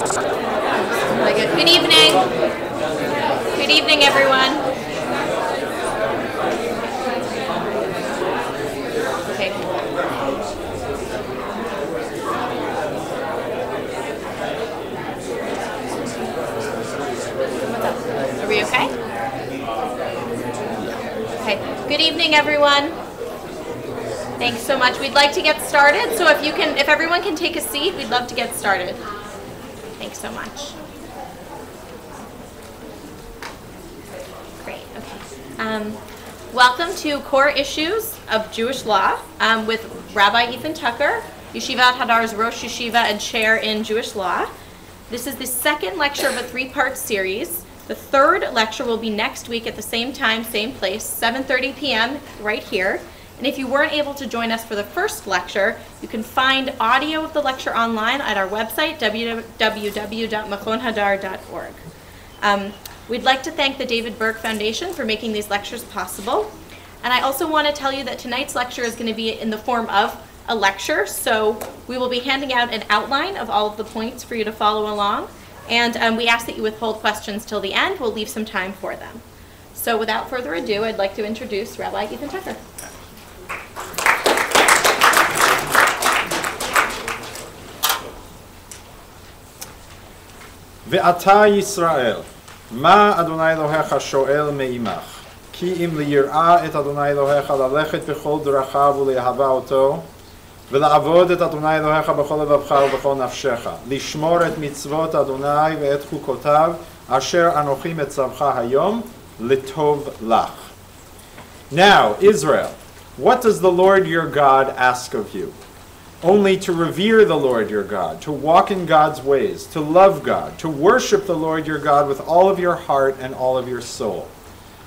Really good. Good evening. Good evening, everyone. Okay. What's up? Are we okay? Okay. Good evening, everyone. Thanks so much. We'd like to get started, so if everyone can take a seat, we'd love to get started. Thanks so much. Great. Okay. Welcome to Core Issues of Jewish Law with Rabbi Ethan Tucker, Yeshivat Hadar's Rosh Yeshiva and Chair in Jewish Law. This is the second lecture of a three-part series. The third lecture will be next week at the same time, same place, 7:30 p.m. right here. And if you weren't able to join us for the first lecture, you can find audio of the lecture online at our website, www.machonhadar.org. We'd like to thank the David Berg Foundation for making these lectures possible. And I also want to tell you that tonight's lecture is going to be in the form of a lecture. So we will be handing out an outline of all of the points for you to follow along. And we ask that you withhold questions till the end. We'll leave some time for them. So without further ado, I'd like to introduce Rabbi Ethan Tucker. ואתה ישראל, מה אדוני אלוהיך שואל מעמך? כי אם ליראה את אדוני אלוהיך ללכת בכל דרכיו ולאהבה אותו, ולעבוד את אדוני אלוהיך בכל לבבך ובכל נפשך, לשמור את מצוות אדוני ואת חוקותיו, אשר אנוכי מצווך היום, לטוב לך. Now, Israel, what does the Lord your God ask of you? Only to revere the Lord your God, to walk in God's ways, to love God, to worship the Lord your God with all of your heart and all of your soul,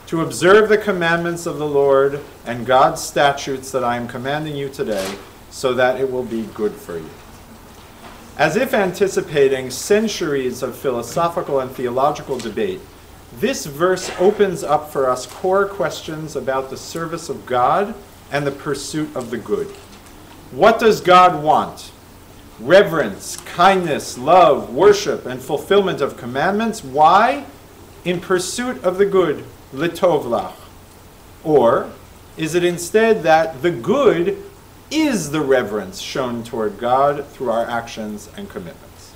to observe the commandments of the Lord and God's statutes that I am commanding you today, so that it will be good for you. As if anticipating centuries of philosophical and theological debate, this verse opens up for us core questions about the service of God and the pursuit of the good. What does God want? Reverence, kindness, love, worship, and fulfillment of commandments. Why? In pursuit of the good, litov lach. Or is it instead that the good is the reverence shown toward God through our actions and commitments?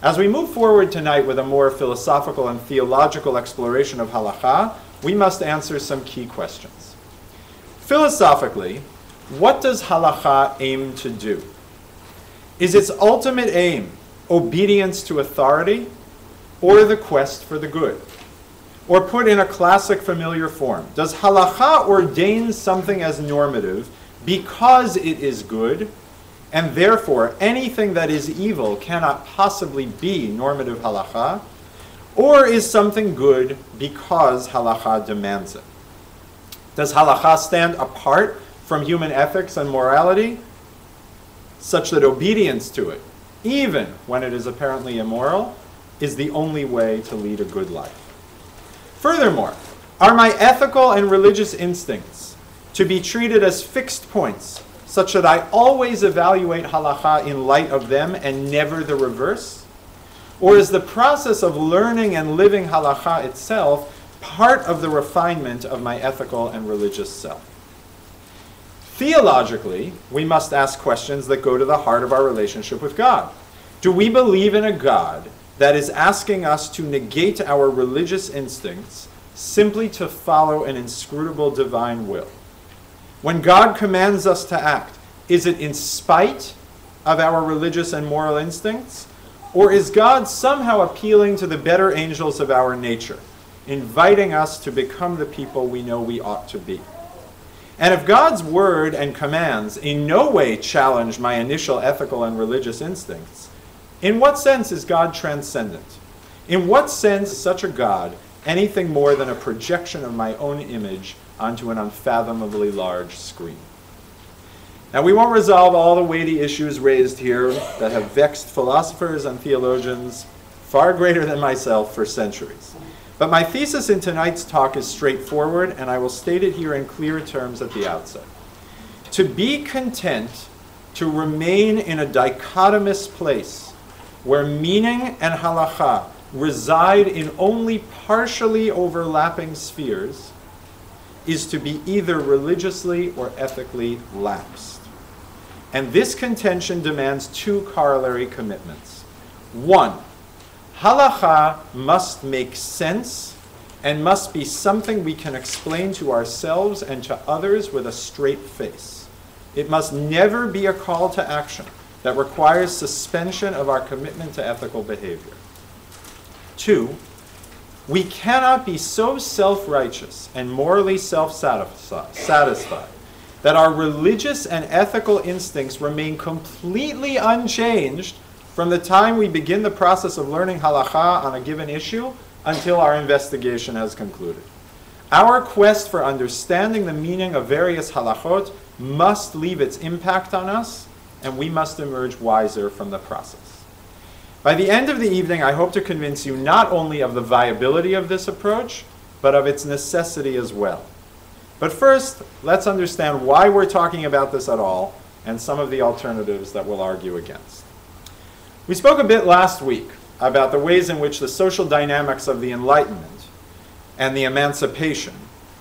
As we move forward tonight with a more philosophical and theological exploration of halakha, we must answer some key questions. Philosophically, what does halakha aim to do? Is its ultimate aim obedience to authority or the quest for the good? Or put in a classic familiar form, does halakha ordain something as normative because it is good, and therefore anything that is evil cannot possibly be normative halakha? Or is something good because halakha demands it? Does halakha stand apart from human ethics and morality, such that obedience to it, even when it is apparently immoral, is the only way to lead a good life? Furthermore, are my ethical and religious instincts to be treated as fixed points, such that I always evaluate halakha in light of them and never the reverse? Or is the process of learning and living halakha itself part of the refinement of my ethical and religious self? Theologically, we must ask questions that go to the heart of our relationship with God. Do we believe in a God that is asking us to negate our religious instincts simply to follow an inscrutable divine will? When God commands us to act, is it in spite of our religious and moral instincts? Or is God somehow appealing to the better angels of our nature, inviting us to become the people we know we ought to be? And if God's word and commands in no way challenge my initial ethical and religious instincts, in what sense is God transcendent? In what sense is such a God anything more than a projection of my own image onto an unfathomably large screen? Now, we won't resolve all the weighty issues raised here that have vexed philosophers and theologians far greater than myself for centuries. But my thesis in tonight's talk is straightforward, and I will state it here in clear terms at the outset. To be content to remain in a dichotomous place where meaning and halacha reside in only partially overlapping spheres is to be either religiously or ethically lapsed. And this contention demands two corollary commitments. One, halacha must make sense and must be something we can explain to ourselves and to others with a straight face. It must never be a call to action that requires suspension of our commitment to ethical behavior. Two, we cannot be so self-righteous and morally self-satisfied that our religious and ethical instincts remain completely unchanged from the time we begin the process of learning halakha on a given issue until our investigation has concluded. Our quest for understanding the meaning of various halachot must leave its impact on us, and we must emerge wiser from the process. By the end of the evening, I hope to convince you not only of the viability of this approach, but of its necessity as well. But first, let's understand why we're talking about this at all, and some of the alternatives that we'll argue against. We spoke a bit last week about the ways in which the social dynamics of the Enlightenment and the Emancipation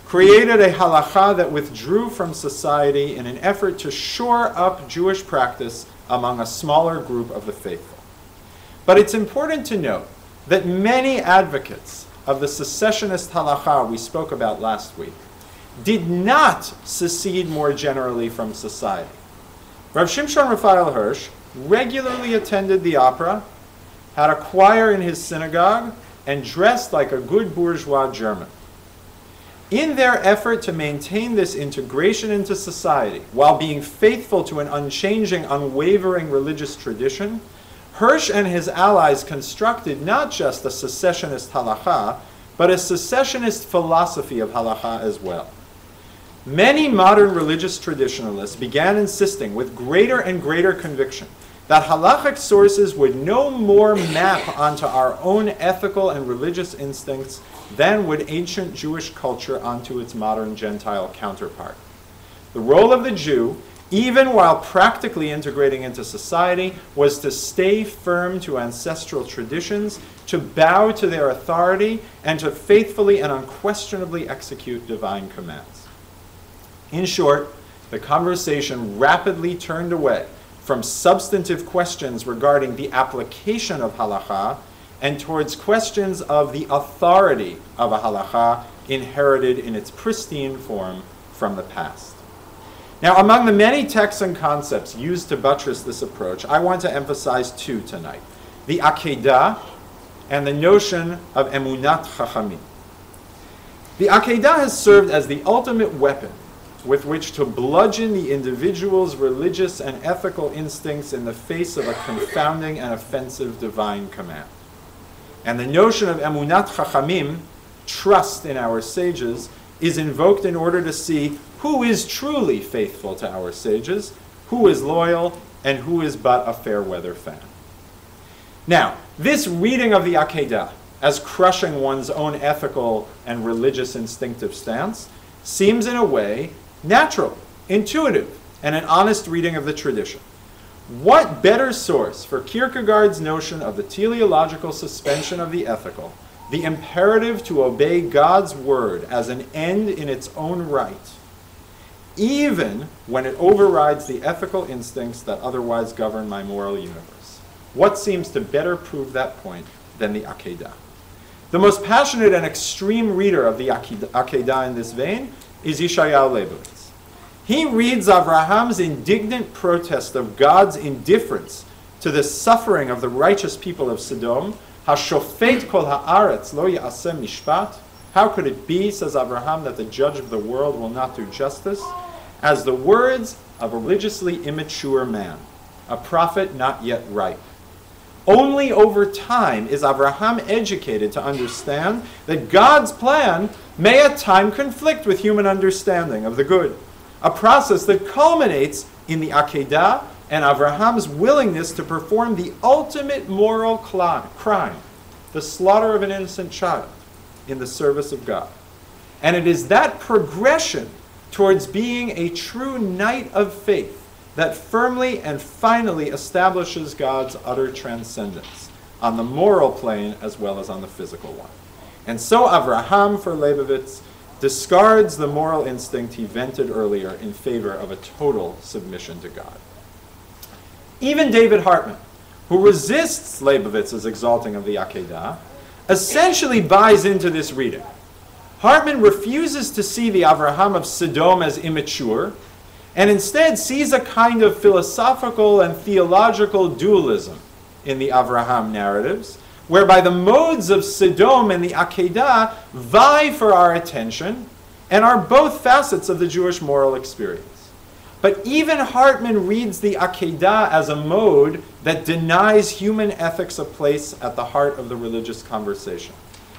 created a halakha that withdrew from society in an effort to shore up Jewish practice among a smaller group of the faithful. But it's important to note that many advocates of the secessionist halakha we spoke about last week did not secede more generally from society. Rav Shimshon Raphael Hirsch regularly attended the opera, had a choir in his synagogue, and dressed like a good bourgeois German. In their effort to maintain this integration into society while being faithful to an unchanging, unwavering religious tradition, Hirsch and his allies constructed not just a secessionist halakha, but a secessionist philosophy of halakha as well. Many modern religious traditionalists began insisting with greater and greater conviction that halachic sources would no more map onto our own ethical and religious instincts than would ancient Jewish culture onto its modern Gentile counterpart. The role of the Jew, even while practically integrating into society, was to stay firm to ancestral traditions, to bow to their authority, and to faithfully and unquestionably execute divine commands. In short, the conversation rapidly turned away from substantive questions regarding the application of halakha and towards questions of the authority of a halakha inherited in its pristine form from the past. Now, among the many texts and concepts used to buttress this approach, I want to emphasize two tonight: the Akedah and the notion of emunat chachamim. The Akedah has served as the ultimate weapon with which to bludgeon the individual's religious and ethical instincts in the face of a confounding and offensive divine command. And the notion of emunat chachamim, trust in our sages, is invoked in order to see who is truly faithful to our sages, who is loyal, and who is but a fair-weather fan. Now, this reading of the Akedah as crushing one's own ethical and religious instinctive stance seems in a way natural, intuitive, and an honest reading of the tradition. What better source for Kierkegaard's notion of the teleological suspension of the ethical, the imperative to obey God's word as an end in its own right, even when it overrides the ethical instincts that otherwise govern my moral universe? What seems to better prove that point than the Akedah? The most passionate and extreme reader of the Akedah in this vein is Yeshayahu Leibowitz. He reads Avraham's indignant protest of God's indifference to the suffering of the righteous people of Sodom. Hashofet kol haaretz lo ya'aseh mishpat. How could it be, says Avraham, that the judge of the world will not do justice? As the words of a religiously immature man, a prophet not yet ripe. Only over time is Avraham educated to understand that God's plan may at times conflict with human understanding of the good, a process that culminates in the Akedah and Avraham's willingness to perform the ultimate moral crime, the slaughter of an innocent child, in the service of God. And it is that progression towards being a true knight of faith that firmly and finally establishes God's utter transcendence on the moral plane as well as on the physical one. And so Avraham, for Leibovitz, discards the moral instinct he vented earlier in favor of a total submission to God. Even David Hartman, who resists Leibovitz's exalting of the Akedah, essentially buys into this reading. Hartman refuses to see the Avraham of Sodom as immature, and instead sees a kind of philosophical and theological dualism in the Avraham narratives, whereby the modes of Sodom and the Akedah vie for our attention and are both facets of the Jewish moral experience. But even Hartman reads the Akedah as a mode that denies human ethics a place at the heart of the religious conversation.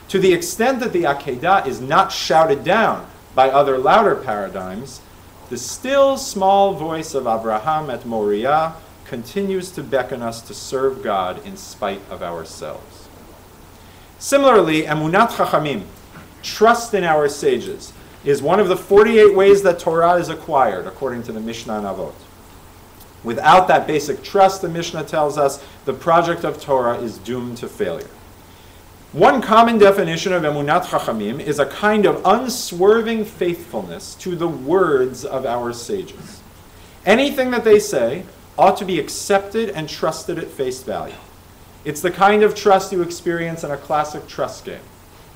To the extent that the Akedah is not shouted down by other louder paradigms, the still small voice of Avraham at Moriah continues to beckon us to serve God in spite of ourselves. Similarly, Emunat Chachamim, trust in our sages, is one of the 48 ways that Torah is acquired, according to the Mishnah and Avot. Without that basic trust, the Mishnah tells us, the project of Torah is doomed to failure. One common definition of Emunat Chachamim is a kind of unswerving faithfulness to the words of our sages. Anything that they say ought to be accepted and trusted at face value. It's the kind of trust you experience in a classic trust game,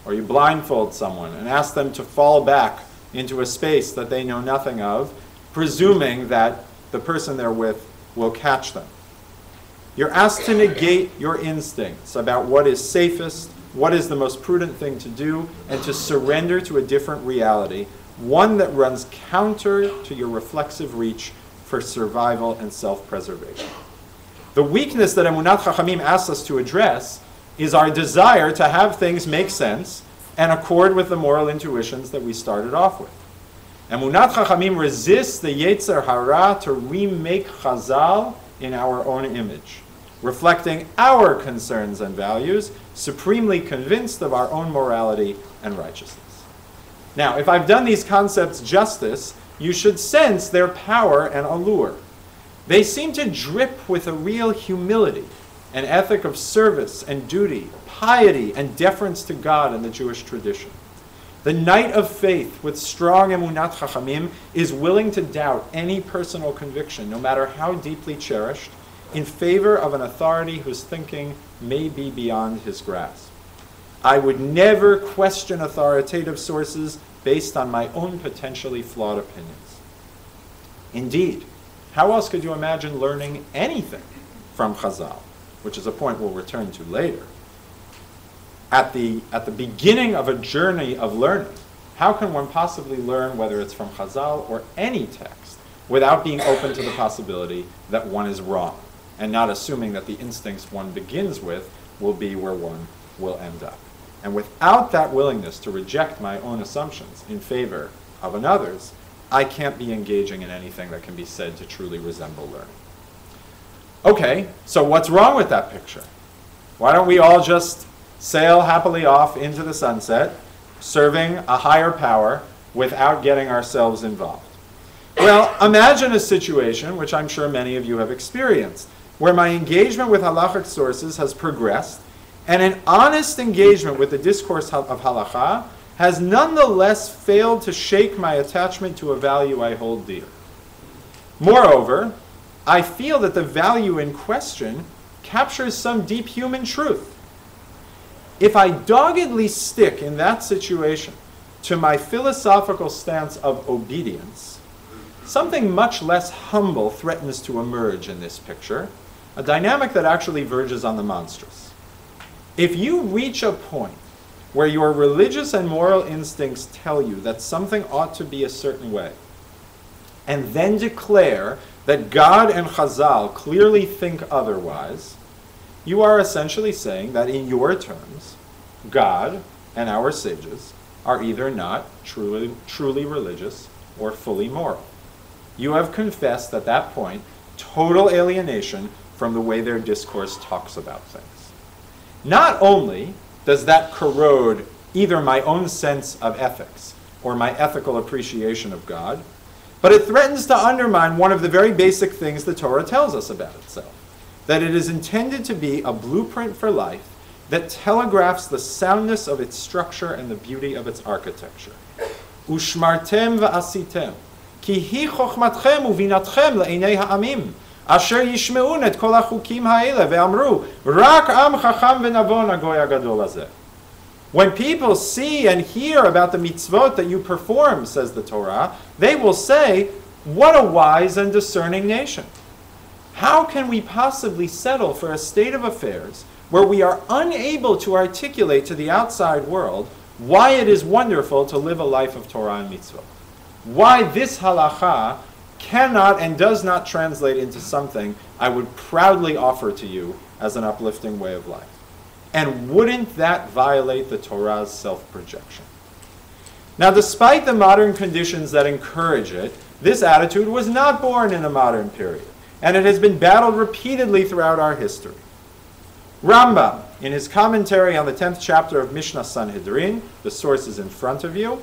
or you blindfold someone and ask them to fall back into a space that they know nothing of, presuming that the person they're with will catch them. You're asked to negate your instincts about what is safest, what is the most prudent thing to do, and to surrender to a different reality, one that runs counter to your reflexive reach for survival and self-preservation. The weakness that Emunat Chachamim asks us to address is our desire to have things make sense and accord with the moral intuitions that we started off with. Emunat Chachamim resists the Yetzer Hara to remake Chazal in our own image, reflecting our concerns and values, supremely convinced of our own morality and righteousness. Now, if I've done these concepts justice, you should sense their power and allure. They seem to drip with a real humility, an ethic of service and duty, piety and deference to God in the Jewish tradition. The knight of faith with strong emunat chachamim is willing to doubt any personal conviction, no matter how deeply cherished, in favor of an authority whose thinking may be beyond his grasp. I would never question authoritative sources based on my own potentially flawed opinions. Indeed, how else could you imagine learning anything from Chazal, which is a point we'll return to later? At the beginning of a journey of learning, how can one possibly learn whether it's from Chazal or any text without being open to the possibility that one is wrong and not assuming that the instincts one begins with will be where one will end up? And without that willingness to reject my own assumptions in favor of another's, I can't be engaging in anything that can be said to truly resemble learning. Okay, so what's wrong with that picture? Why don't we all just sail happily off into the sunset, serving a higher power without getting ourselves involved? Well, imagine a situation, which I'm sure many of you have experienced, where my engagement with halachic sources has progressed, and an honest engagement with the discourse of halacha has nonetheless failed to shake my attachment to a value I hold dear. Moreover, I feel that the value in question captures some deep human truth. If I doggedly stick in that situation to my philosophical stance of obedience, something much less humble threatens to emerge in this picture, a dynamic that actually verges on the monstrous. If you reach a point where your religious and moral instincts tell you that something ought to be a certain way, and then declare that God and Chazal clearly think otherwise, you are essentially saying that in your terms, God and our sages are either not truly religious or fully moral. You have confessed at that point total alienation from the way their discourse talks about things. Not only does that corrode either my own sense of ethics or my ethical appreciation of God, but it threatens to undermine one of the very basic things the Torah tells us about itself, that it is intended to be a blueprint for life that telegraphs the soundness of its structure and the beauty of its architecture. Ushmartem va'asitem, ki hi chochmatchem uvinatchem le'enei ha'amim, asher yishme'un et kol ha'chukim ha'ele ve'amru, rak am chacham v'navon hagoy hagadol hazeh. When people see and hear about the mitzvot that you perform, says the Torah, they will say, what a wise and discerning nation. How can we possibly settle for a state of affairs where we are unable to articulate to the outside world why it is wonderful to live a life of Torah and mitzvot? Why this halacha cannot and does not translate into something I would proudly offer to you as an uplifting way of life. And wouldn't that violate the Torah's self-projection? Now, despite the modern conditions that encourage it, this attitude was not born in a modern period, and it has been battled repeatedly throughout our history. Rambam, in his commentary on the 10th chapter of Mishnah Sanhedrin, the source is in front of you,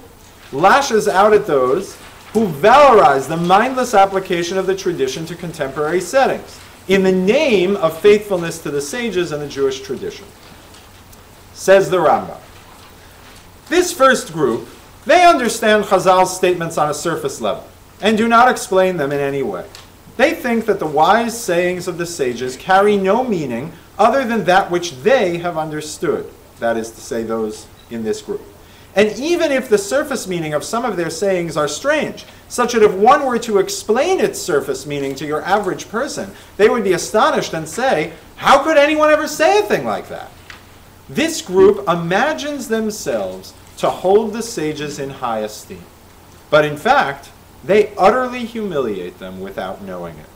lashes out at those who valorize the mindless application of the tradition to contemporary settings in the name of faithfulness to the sages and the Jewish tradition. Says the Rambam, this first group, they understand Chazal's statements on a surface level and do not explain them in any way. They think that the wise sayings of the sages carry no meaning other than that which they have understood, that is to say, those in this group. And even if the surface meaning of some of their sayings are strange, such that if one were to explain its surface meaning to your average person, they would be astonished and say, how could anyone ever say a thing like that? This group imagines themselves to hold the sages in high esteem. But in fact, they utterly humiliate them without knowing it.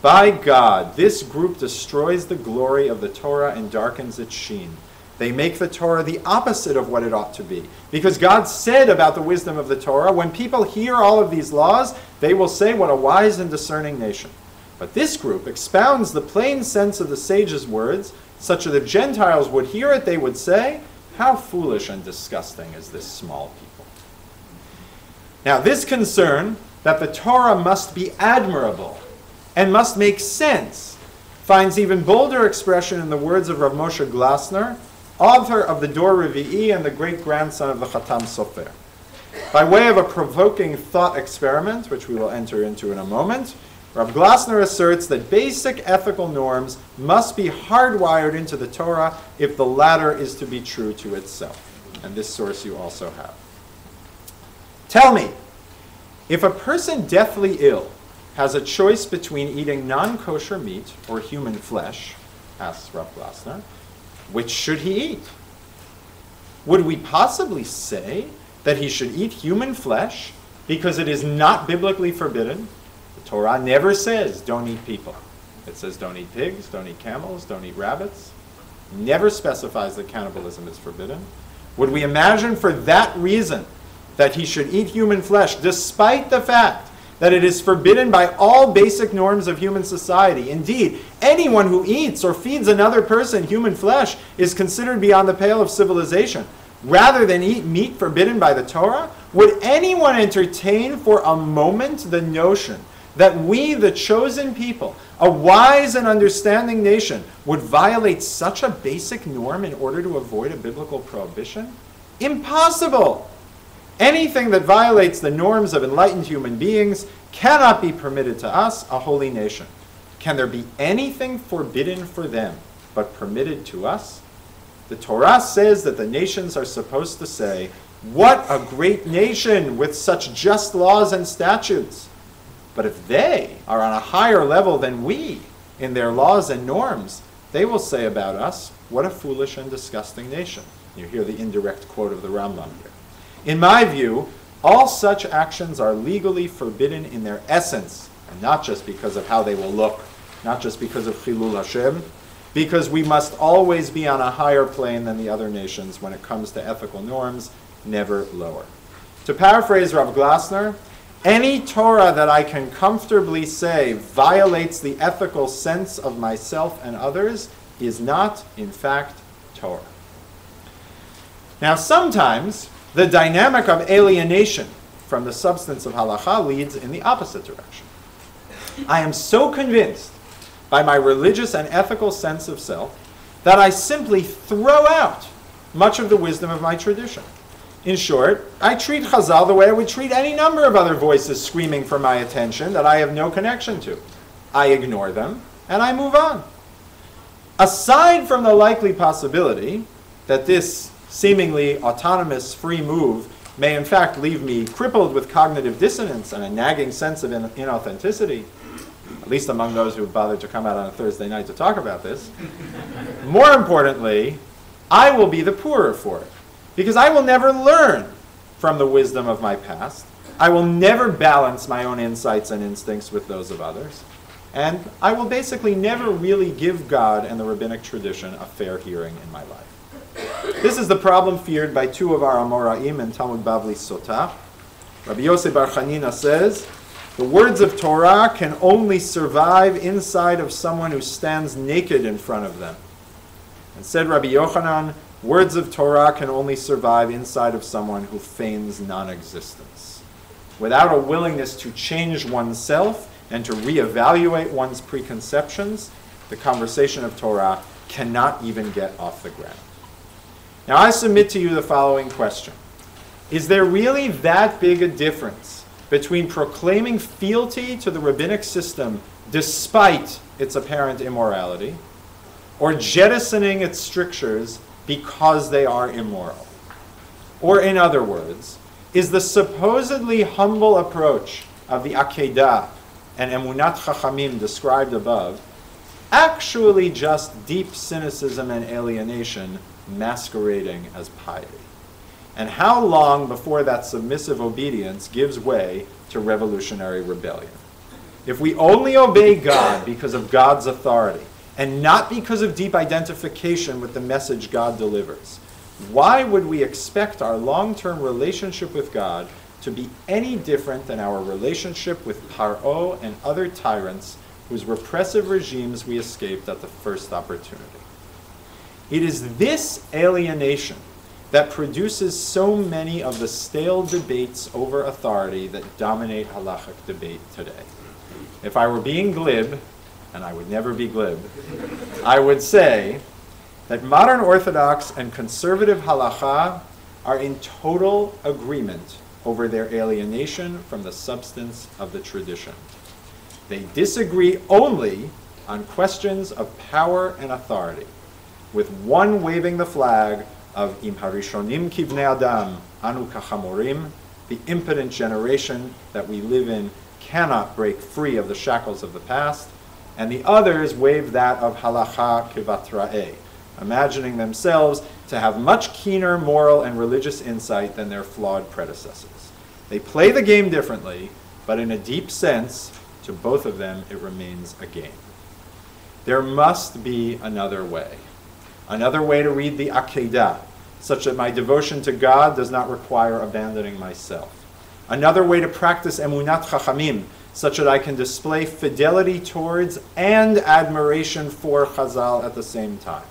By God, this group destroys the glory of the Torah and darkens its sheen. They make the Torah the opposite of what it ought to be. Because God said about the wisdom of the Torah, when people hear all of these laws, they will say, what a wise and discerning nation. But this group expounds the plain sense of the sages' words, such that if Gentiles would hear it, they would say, how foolish and disgusting is this small people. Now, this concern that the Torah must be admirable and must make sense finds even bolder expression in the words of Rav Moshe Glasner, author of the Dor Revi'i and the great-grandson of the Chatam Sofer. By way of a provoking thought experiment, which we will enter into in a moment, Rav Glasner asserts that basic ethical norms must be hardwired into the Torah if the latter is to be true to itself. And this source you also have. Tell me, if a person deathly ill has a choice between eating non-kosher meat or human flesh, asks Rav Glasner, which should he eat? Would we possibly say that he should eat human flesh because it is not biblically forbidden? The Torah never says don't eat people. It says don't eat pigs, don't eat camels, don't eat rabbits. Never specifies that cannibalism is forbidden. Would we imagine for that reason that he should eat human flesh despite the fact that it is forbidden by all basic norms of human society? Indeed, anyone who eats or feeds another person human flesh is considered beyond the pale of civilization. Rather than eat meat forbidden by the Torah, would anyone entertain for a moment the notion that we, the chosen people, a wise and understanding nation, would violate such a basic norm in order to avoid a biblical prohibition? Impossible! Anything that violates the norms of enlightened human beings cannot be permitted to us, a holy nation. Can there be anything forbidden for them but permitted to us? The Torah says that the nations are supposed to say, what a great nation with such just laws and statutes. But if they are on a higher level than we in their laws and norms, they will say about us, what a foolish and disgusting nation. You hear the indirect quote of the Rambam here. In my view, all such actions are legally forbidden in their essence, and not just because of how they will look, not just because of Chilul Hashem, because we must always be on a higher plane than the other nations when it comes to ethical norms, never lower. To paraphrase Rav Glasner, any Torah that I can comfortably say violates the ethical sense of myself and others is not, in fact, Torah. Now, sometimes the dynamic of alienation from the substance of halacha leads in the opposite direction. I am so convinced by my religious and ethical sense of self that I simply throw out much of the wisdom of my tradition. In short, I treat Chazal the way I would treat any number of other voices screaming for my attention that I have no connection to. I ignore them, and I move on. Aside from the likely possibility that this seemingly autonomous free move may in fact leave me crippled with cognitive dissonance and a nagging sense of inauthenticity, at least among those who bothered to come out on a Thursday night to talk about this, more importantly, I will be the poorer for it, because I will never learn from the wisdom of my past. I will never balance my own insights and instincts with those of others. And I will basically never really give God and the rabbinic tradition a fair hearing in my life. This is the problem feared by two of our Amoraim in Talmud Bavli Sotah. Rabbi Yosef Bar Chanina says, the words of Torah can only survive inside of someone who stands naked in front of them. And said Rabbi Yochanan, words of Torah can only survive inside of someone who feigns non-existence. Without a willingness to change oneself and to reevaluate one's preconceptions, the conversation of Torah cannot even get off the ground. Now I submit to you the following question. Is there really that big a difference between proclaiming fealty to the rabbinic system despite its apparent immorality, or jettisoning its strictures because they are immoral? Or in other words, is the supposedly humble approach of the Akedah and Emunat Chachamim described above actually just deep cynicism and alienation masquerading as piety? And how long before that submissive obedience gives way to revolutionary rebellion? If we only obey God because of God's authority, and not because of deep identification with the message God delivers, why would we expect our long-term relationship with God to be any different than our relationship with Paro and other tyrants whose repressive regimes we escaped at the first opportunity? It is this alienation that produces so many of the stale debates over authority that dominate halachic debate today. If I were being glib, and I would never be glib, I would say that modern Orthodox and conservative halacha are in total agreement over their alienation from the substance of the tradition. They disagree only on questions of power and authority, with one waving the flag of Im Harishonim Kivnei Adam, Anu Kachamorim, the impotent generation that we live in cannot break free of the shackles of the past, and the others wave that of halacha kivatra'eh, imagining themselves to have much keener moral and religious insight than their flawed predecessors. They play the game differently, but in a deep sense, to both of them, it remains a game. There must be another way to read the Akedah, such that my devotion to God does not require abandoning myself. Another way to practice Emunat Chachamim, such that I can display fidelity towards and admiration for Chazal at the same time.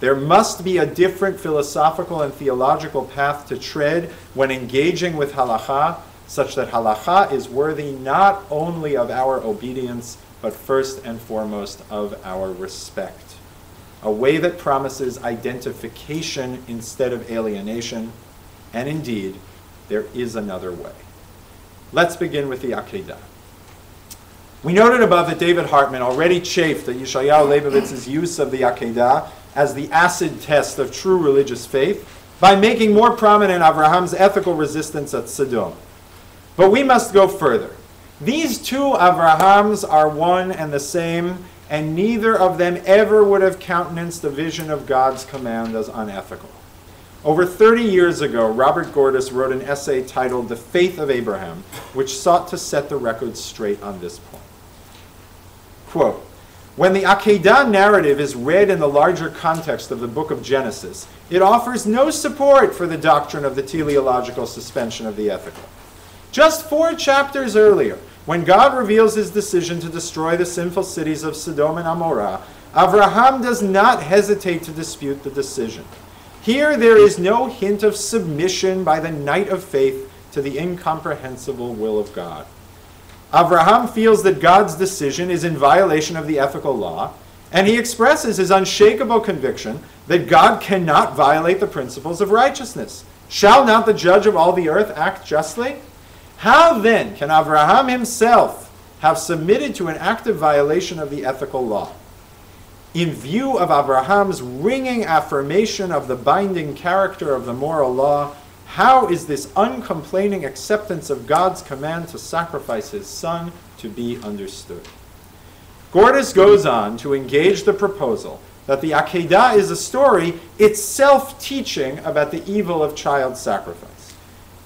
There must be a different philosophical and theological path to tread when engaging with halacha, such that halacha is worthy not only of our obedience, but first and foremost of our respect. A way that promises identification instead of alienation, and indeed, there is another way. Let's begin with the Akedah. We noted above that David Hartman already chafed at Yeshayahu Leibovitz's use of the Akedah as the acid test of true religious faith by making more prominent Abraham's ethical resistance at Sodom. But we must go further. These two Abrahams are one and the same, and neither of them ever would have countenanced the vision of God's command as unethical. Over 30 years ago, Robert Gordis wrote an essay titled The Faith of Abraham, which sought to set the record straight on this point. Quote, when the Akedah narrative is read in the larger context of the book of Genesis, it offers no support for the doctrine of the teleological suspension of the ethical. Just 4 chapters earlier, when God reveals his decision to destroy the sinful cities of Sodom and Amorah, Abraham does not hesitate to dispute the decision. Here there is no hint of submission by the knight of faith to the incomprehensible will of God. Abraham feels that God's decision is in violation of the ethical law, and he expresses his unshakable conviction that God cannot violate the principles of righteousness. Shall not the judge of all the earth act justly? How then can Abraham himself have submitted to an active violation of the ethical law? In view of Abraham's ringing affirmation of the binding character of the moral law, how is this uncomplaining acceptance of God's command to sacrifice his son to be understood? Gordis goes on to engage the proposal that the Akedah is a story itself teaching about the evil of child sacrifice.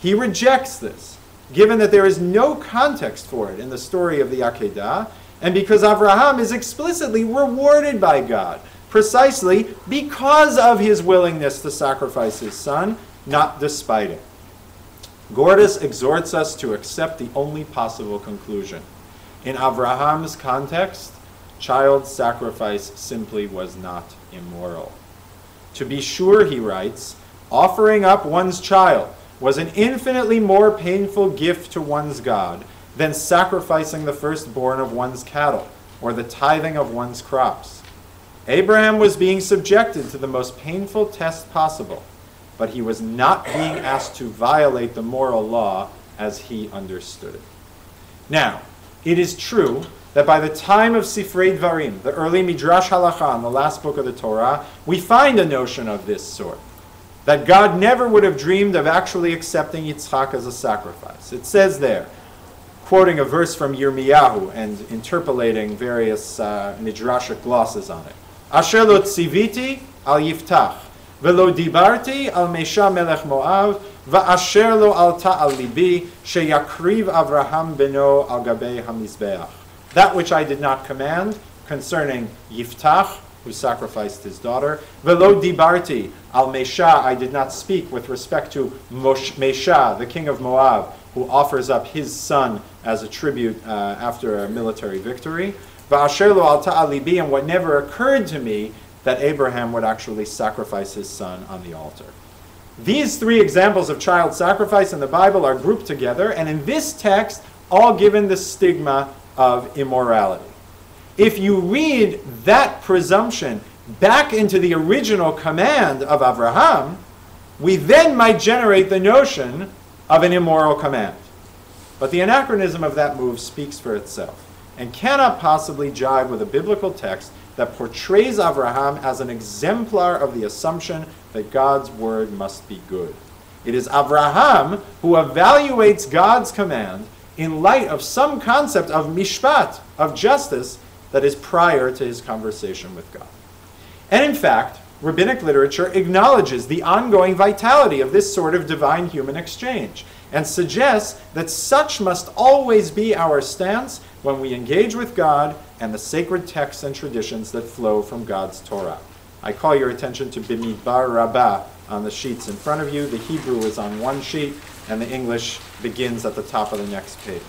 He rejects this, given that there is no context for it in the story of the Akedah, and because Abraham is explicitly rewarded by God, precisely because of his willingness to sacrifice his son, not despite it. Gordis exhorts us to accept the only possible conclusion. In Abraham's context, child sacrifice simply was not immoral. To be sure, he writes, offering up one's child was an infinitely more painful gift to one's God than sacrificing the firstborn of one's cattle or the tithing of one's crops. Abraham was being subjected to the most painful test possible, but he was not being asked to violate the moral law as he understood it. Now, it is true that by the time of Sifrei Dvarim, the early Midrash Halakha, the last book of the Torah, we find a notion of this sort, that God never would have dreamed of actually accepting Yitzchak as a sacrifice. It says there, quoting a verse from Yirmiyahu and interpolating various midrashic glosses on it, Asher lo tziviti al Yiftach, velo dibarti al Mesha melech Moav, va'asher lo alta al libi, sheyakriv Avraham beno al gabei hamizbeach. That which I did not command concerning Yiftach, who sacrificed his daughter, velo dibarti al Mesha, I did not speak with respect to Mesha, the king of Moab, who offers up his son as a tribute after a military victory. Va'asher lo alta al libi, and what never occurred to me that Abraham would actually sacrifice his son on the altar. These three examples of child sacrifice in the Bible are grouped together, and in this text, all given the stigma of immorality. If you read that presumption back into the original command of Abraham, we then might generate the notion of an immoral command. But the anachronism of that move speaks for itself and cannot possibly jive with a biblical text that portrays Abraham as an exemplar of the assumption that God's word must be good. It is Abraham who evaluates God's command in light of some concept of mishpat, of justice, that is prior to his conversation with God. And in fact, rabbinic literature acknowledges the ongoing vitality of this sort of divine-human exchange and suggests that such must always be our stance when we engage with God and the sacred texts and traditions that flow from God's Torah. I call your attention to Bimidbar Rabbah on the sheets in front of you. The Hebrew is on one sheet, and the English begins at the top of the next page.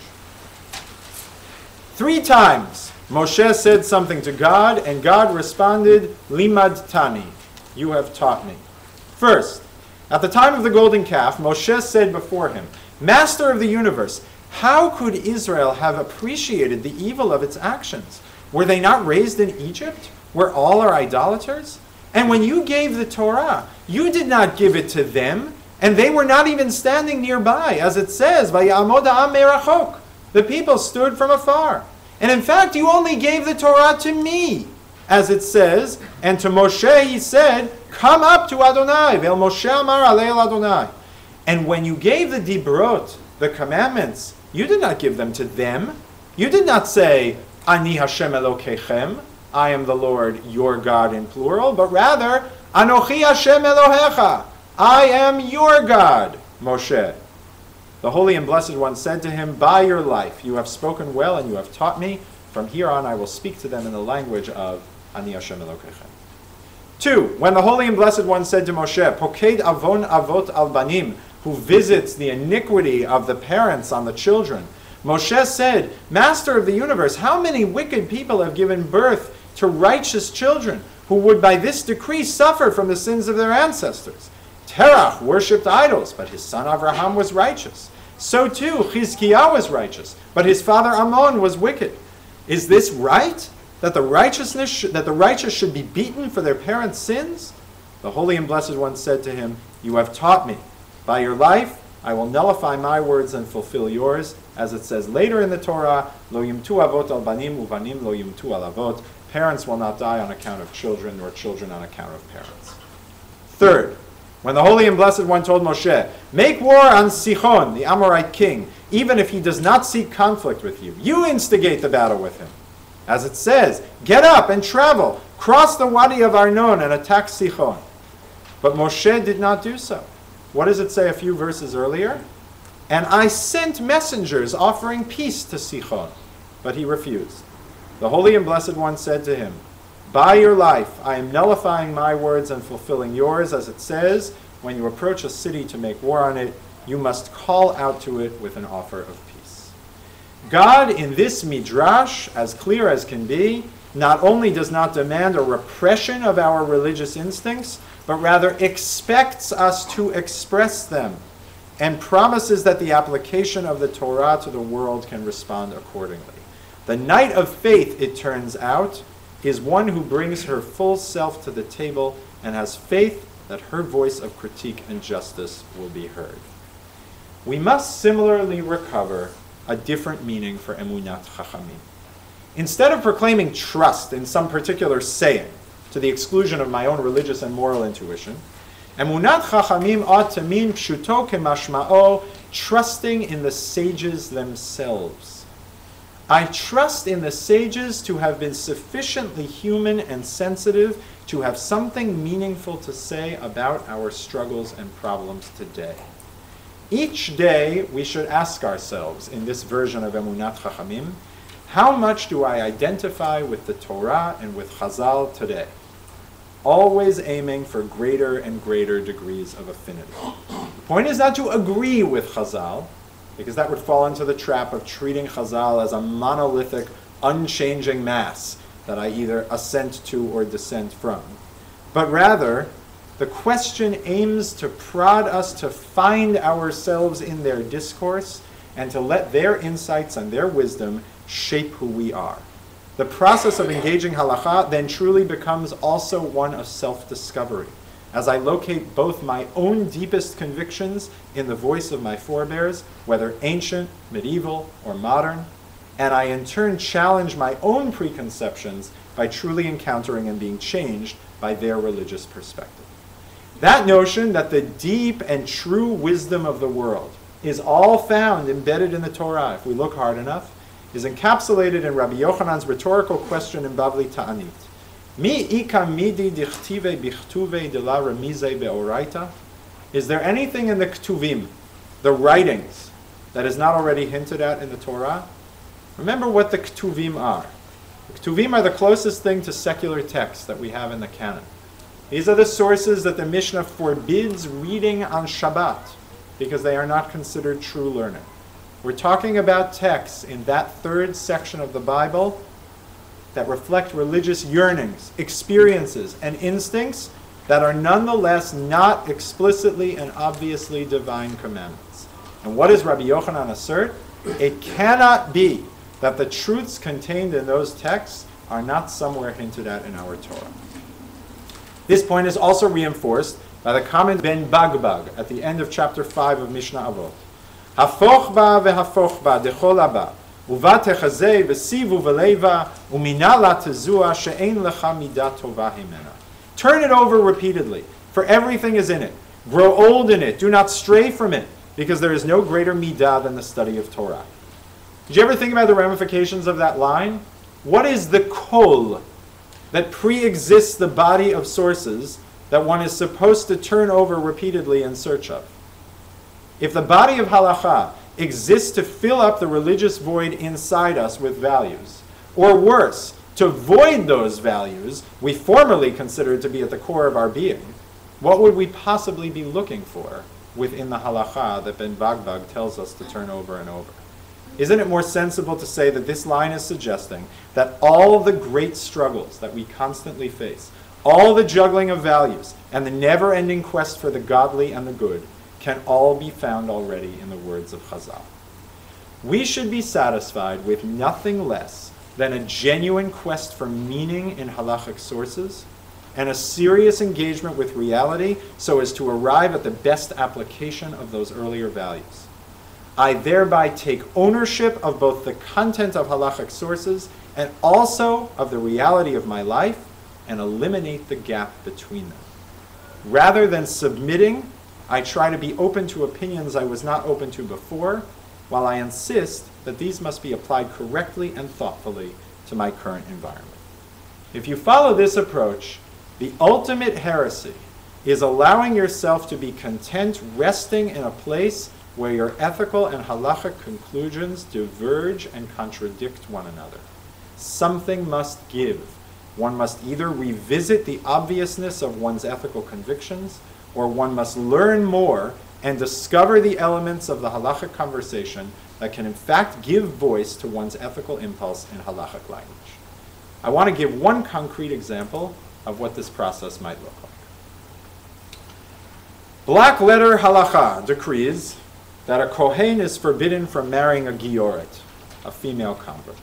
3 times Moshe said something to God, and God responded, Limad Tani, you have taught me. First, at the time of the golden calf, Moshe said before him, Master of the universe, how could Israel have appreciated the evil of its actions? Were they not raised in Egypt, where all are idolaters? And when you gave the Torah, you did not give it to them, and they were not even standing nearby, as it says, Vayamod ha'am merachok. The people stood from afar. And in fact, you only gave the Torah to me, as it says, and to Moshe he said, come up to Adonai, Vel Moshe amar alei Adonai. And when you gave the dibrot, the commandments, you did not give them to them. You did not say, Ani Hashem Elokechem, I am the Lord, your God in plural, but rather, Anochi Hashem Elohecha, I am your God, Moshe. The Holy and Blessed One said to him, by your life you have spoken well and you have taught me. From here on I will speak to them in the language of Ani Hashem Elokechem. 2. When the Holy and Blessed One said to Moshe, Poked avon avot al banim, who visits the iniquity of the parents on the children, Moshe said, Master of the universe, how many wicked people have given birth to righteous children who would by this decree suffer from the sins of their ancestors? Terach worshipped idols, but his son Abraham was righteous. So too, Chizkiah was righteous, but his father Ammon was wicked. Is this right? That the righteous should be beaten for their parents' sins? The Holy and Blessed One said to him, you have taught me. By your life, I will nullify my words and fulfill yours, as it says later in the Torah, Lo yimtu avot al banim uvanim lo yimtu al avot. Parents will not die on account of children, nor children on account of parents. Third, when the Holy and Blessed One told Moshe, make war on Sichon, the Amorite king, even if he does not seek conflict with you. You instigate the battle with him. As it says, get up and travel, cross the Wadi of Arnon and attack Sichon. But Moshe did not do so. What does it say a few verses earlier? And I sent messengers offering peace to Sichon, but he refused. The Holy and Blessed One said to him, by your life, I am nullifying my words and fulfilling yours, as it says, when you approach a city to make war on it, you must call out to it with an offer of peace. God, in this midrash, as clear as can be, not only does not demand a repression of our religious instincts, but rather expects us to express them, and promises that the application of the Torah to the world can respond accordingly. The knight of faith, it turns out, is one who brings her full self to the table and has faith that her voice of critique and justice will be heard. We must similarly recover a different meaning for emunat chachamim. Instead of proclaiming trust in some particular saying, to the exclusion of my own religious and moral intuition, emunat chachamim ought to mean pshuto kemashma'o, trusting in the sages themselves. I trust in the sages to have been sufficiently human and sensitive to have something meaningful to say about our struggles and problems today. Each day we should ask ourselves in this version of Emunat Chachamim, how much do I identify with the Torah and with Chazal today? Always aiming for greater and greater degrees of affinity. The point is not to agree with Chazal, because that would fall into the trap of treating Chazal as a monolithic, unchanging mass that I either assent to or dissent from. But rather, the question aims to prod us to find ourselves in their discourse and to let their insights and their wisdom shape who we are. The process of engaging halakha then truly becomes also one of self-discovery, as I locate both my own deepest convictions in the voice of my forebears, whether ancient, medieval, or modern, and I in turn challenge my own preconceptions by truly encountering and being changed by their religious perspective. That notion that the deep and true wisdom of the world is all found embedded in the Torah, if we look hard enough, is encapsulated in Rabbi Yochanan's rhetorical question in Bavli Ta'anit. Mi ika midi dichtive bichtuve de la remize beoraita? Is there anything in the ktuvim, the writings, that is not already hinted at in the Torah? Remember what the ktuvim are. The ktuvim are the closest thing to secular texts that we have in the canon. These are the sources that the Mishnah forbids reading on Shabbat because they are not considered true learning. We're talking about texts in that third section of the Bible that reflect religious yearnings, experiences, and instincts that are nonetheless not explicitly and obviously divine commandments. And what does Rabbi Yochanan assert? It cannot be that the truths contained in those texts are not somewhere hinted at in our Torah. This point is also reinforced by the comment Ben Bagbag at the end of chapter 5 of Mishnah Avot. Hafoch ba vehafoch ba dechol haba. Uva techazeh v'sivu v'leiva umina la tezua she'ein lecha midah tova himena. Turn it over repeatedly, for everything is in it. Grow old in it. Do not stray from it, because there is no greater midah than the study of Torah. Did you ever think about the ramifications of that line? What is the kol that pre-exists the body of sources that one is supposed to turn over repeatedly in search of? If the body of halacha exists to fill up the religious void inside us with values, or worse, to void those values we formerly considered to be at the core of our being, what would we possibly be looking for within the halacha that Ben Bagbag tells us to turn over and over? Isn't it more sensible to say that this line is suggesting that all the great struggles that we constantly face, all the juggling of values, and the never-ending quest for the godly and the good, can all be found already in the words of Chazal. We should be satisfied with nothing less than a genuine quest for meaning in halachic sources and a serious engagement with reality so as to arrive at the best application of those earlier values. I thereby take ownership of both the content of halachic sources and also of the reality of my life and eliminate the gap between them. Rather than submitting, I try to be open to opinions I was not open to before, while I insist that these must be applied correctly and thoughtfully to my current environment. If you follow this approach, the ultimate heresy is allowing yourself to be content resting in a place where your ethical and halachic conclusions diverge and contradict one another. Something must give. One must either revisit the obviousness of one's ethical convictions, or one must learn more and discover the elements of the halachic conversation that can in fact give voice to one's ethical impulse in halachic language. I want to give one concrete example of what this process might look like. Black letter halacha decrees that a kohen is forbidden from marrying a gioret, a female convert.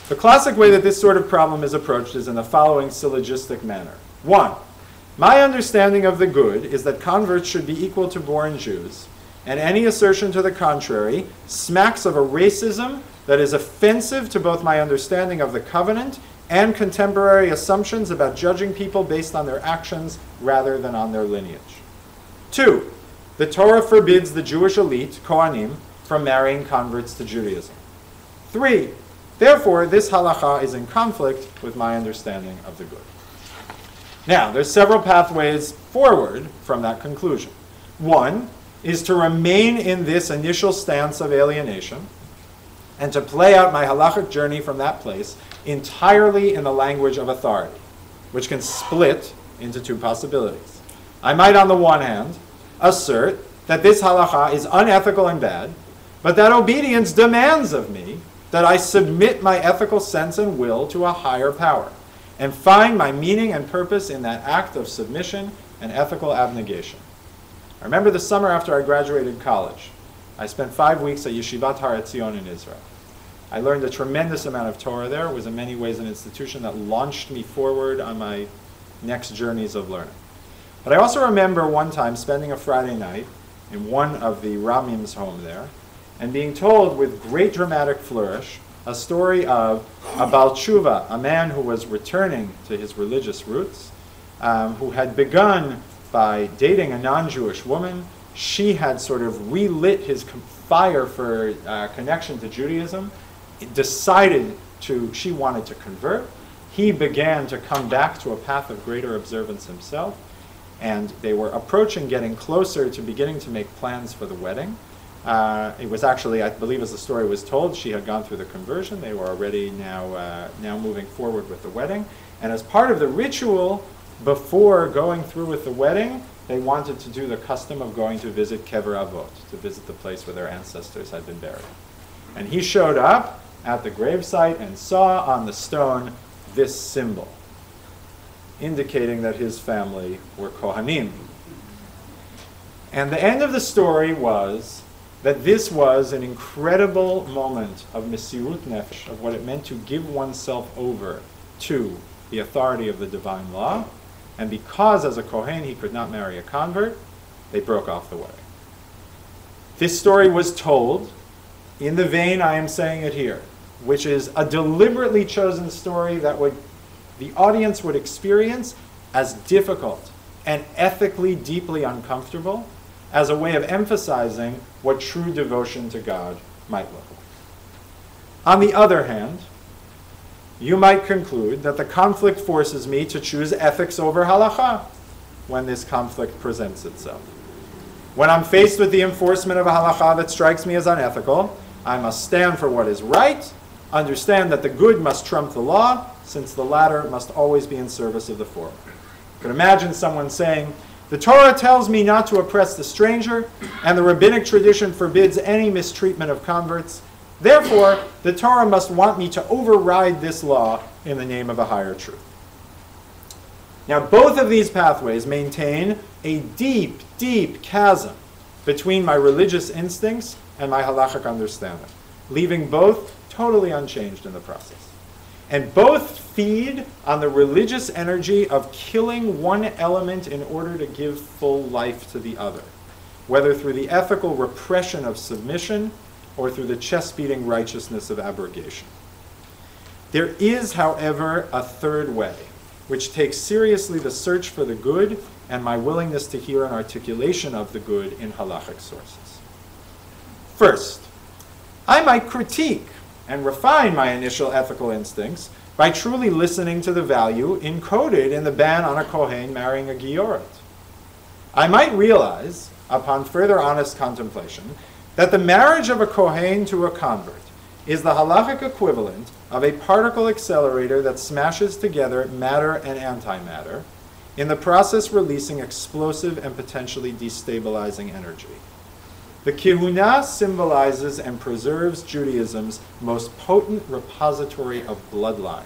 The classic way that this sort of problem is approached is in the following syllogistic manner. 1. My understanding of the good is that converts should be equal to born Jews, and any assertion to the contrary smacks of a racism that is offensive to both my understanding of the covenant and contemporary assumptions about judging people based on their actions rather than on their lineage. 2. The Torah forbids the Jewish elite, Kohanim, from marrying converts to Judaism. 3. Therefore, this halacha is in conflict with my understanding of the good. Now, there's several pathways forward from that conclusion. 1 is to remain in this initial stance of alienation and to play out my halachic journey from that place entirely in the language of authority, which can split into two possibilities. I might, on the one hand, assert that this halacha is unethical and bad, but that obedience demands of me that I submit my ethical sense and will to a higher power, and find my meaning and purpose in that act of submission and ethical abnegation. I remember the summer after I graduated college. I spent 5 weeks at Yeshivat Har Etzion in Israel. I learned a tremendous amount of Torah there. It was in many ways an institution that launched me forward on my next journeys of learning. But I also remember one time spending a Friday night in one of the Ramim's home there and being told with great dramatic flourish a story of a Baal Tshuva, a man who was returning to his religious roots, who had begun by dating a non-Jewish woman. She had sort of relit his fire for connection to Judaism, she wanted to convert. He began to come back to a path of greater observance himself, and they were approaching, getting closer to beginning to make plans for the wedding. It was actually, I believe as the story was told, she had gone through the conversion. They were already now moving forward with the wedding. And as part of the ritual, before going through with the wedding, they wanted to do the custom of going to visit Kever Avot, to visit the place where their ancestors had been buried. And he showed up at the gravesite and saw on the stone this symbol, indicating that his family were Kohanim. And the end of the story was that this was an incredible moment of Mesirut Nefesh, of what it meant to give oneself over to the authority of the divine law. And because as a Kohen he could not marry a convert, they broke off the wedding. This story was told in the vein I am saying it here, which is a deliberately chosen story that the audience would experience as difficult and ethically deeply uncomfortable, as a way of emphasizing what true devotion to God might look like. On the other hand, you might conclude that the conflict forces me to choose ethics over halacha when this conflict presents itself. When I'm faced with the enforcement of a halacha that strikes me as unethical, I must stand for what is right, understand that the good must trump the law, since the latter must always be in service of the former. You could imagine someone saying, the Torah tells me not to oppress the stranger, and the rabbinic tradition forbids any mistreatment of converts. Therefore, the Torah must want me to override this law in the name of a higher truth. Now, both of these pathways maintain a deep, deep chasm between my religious instincts and my halachic understanding, leaving both totally unchanged in the process. And both feed on the religious energy of killing one element in order to give full life to the other, whether through the ethical repression of submission or through the chest-beating righteousness of abrogation. There is, however, a third way, which takes seriously the search for the good and my willingness to hear an articulation of the good in halachic sources. First, I might critique and refine my initial ethical instincts by truly listening to the value encoded in the ban on a Kohen marrying a Gioret. I might realize, upon further honest contemplation, that the marriage of a Kohen to a convert is the halachic equivalent of a particle accelerator that smashes together matter and antimatter, in the process releasing explosive and potentially destabilizing energy. The kihuna symbolizes and preserves Judaism's most potent repository of bloodline,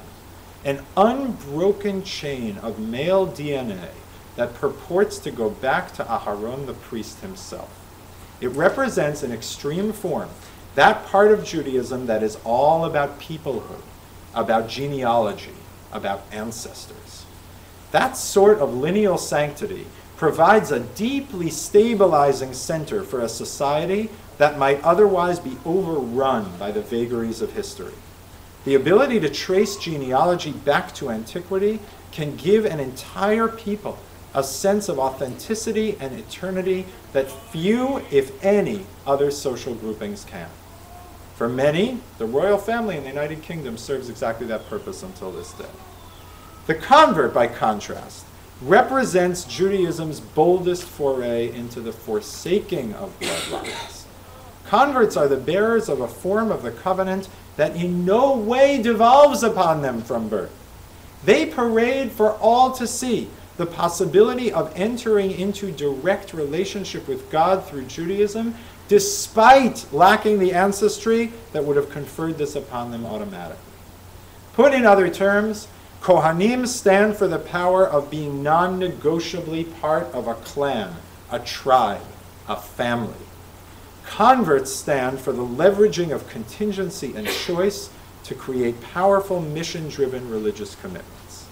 an unbroken chain of male DNA that purports to go back to Aharon the priest himself. It represents in extreme form that part of Judaism that is all about peoplehood, about genealogy, about ancestors. That sort of lineal sanctity provides a deeply stabilizing center for a society that might otherwise be overrun by the vagaries of history. The ability to trace genealogy back to antiquity can give an entire people a sense of authenticity and eternity that few, if any, other social groupings can. For many, the royal family in the United Kingdom serves exactly that purpose until this day. The convert, by contrast, represents Judaism's boldest foray into the forsaking of bloodlines. Converts are the bearers of a form of the covenant that in no way devolves upon them from birth. They parade for all to see the possibility of entering into direct relationship with God through Judaism, despite lacking the ancestry that would have conferred this upon them automatically. Put in other terms, Kohanim stand for the power of being non-negotiably part of a clan, a tribe, a family. Converts stand for the leveraging of contingency and choice to create powerful mission-driven religious commitments.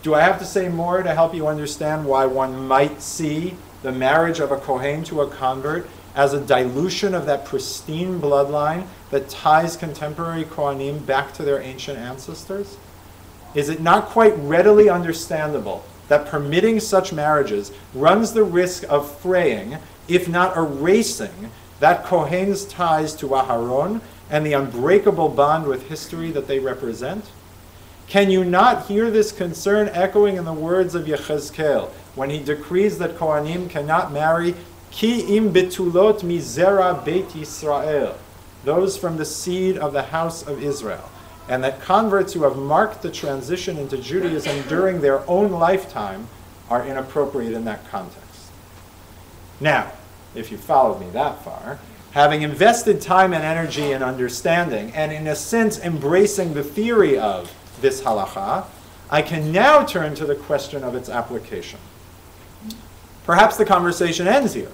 Do I have to say more to help you understand why one might see the marriage of a Kohen to a convert as a dilution of that pristine bloodline that ties contemporary Kohanim back to their ancient ancestors? Is it not quite readily understandable that permitting such marriages runs the risk of fraying, if not erasing, that Kohen's ties to Aharon and the unbreakable bond with history that they represent? Can you not hear this concern echoing in the words of Yechezkel when he decrees that Kohanim cannot marry Ki im betulot mizera Beit Yisrael, those from the seed of the house of Israel, and that converts who have marked the transition into Judaism during their own lifetime are inappropriate in that context. Now, if you followed me that far, having invested time and energy in understanding, and in a sense embracing the theory of this halacha, I can now turn to the question of its application. Perhaps the conversation ends here.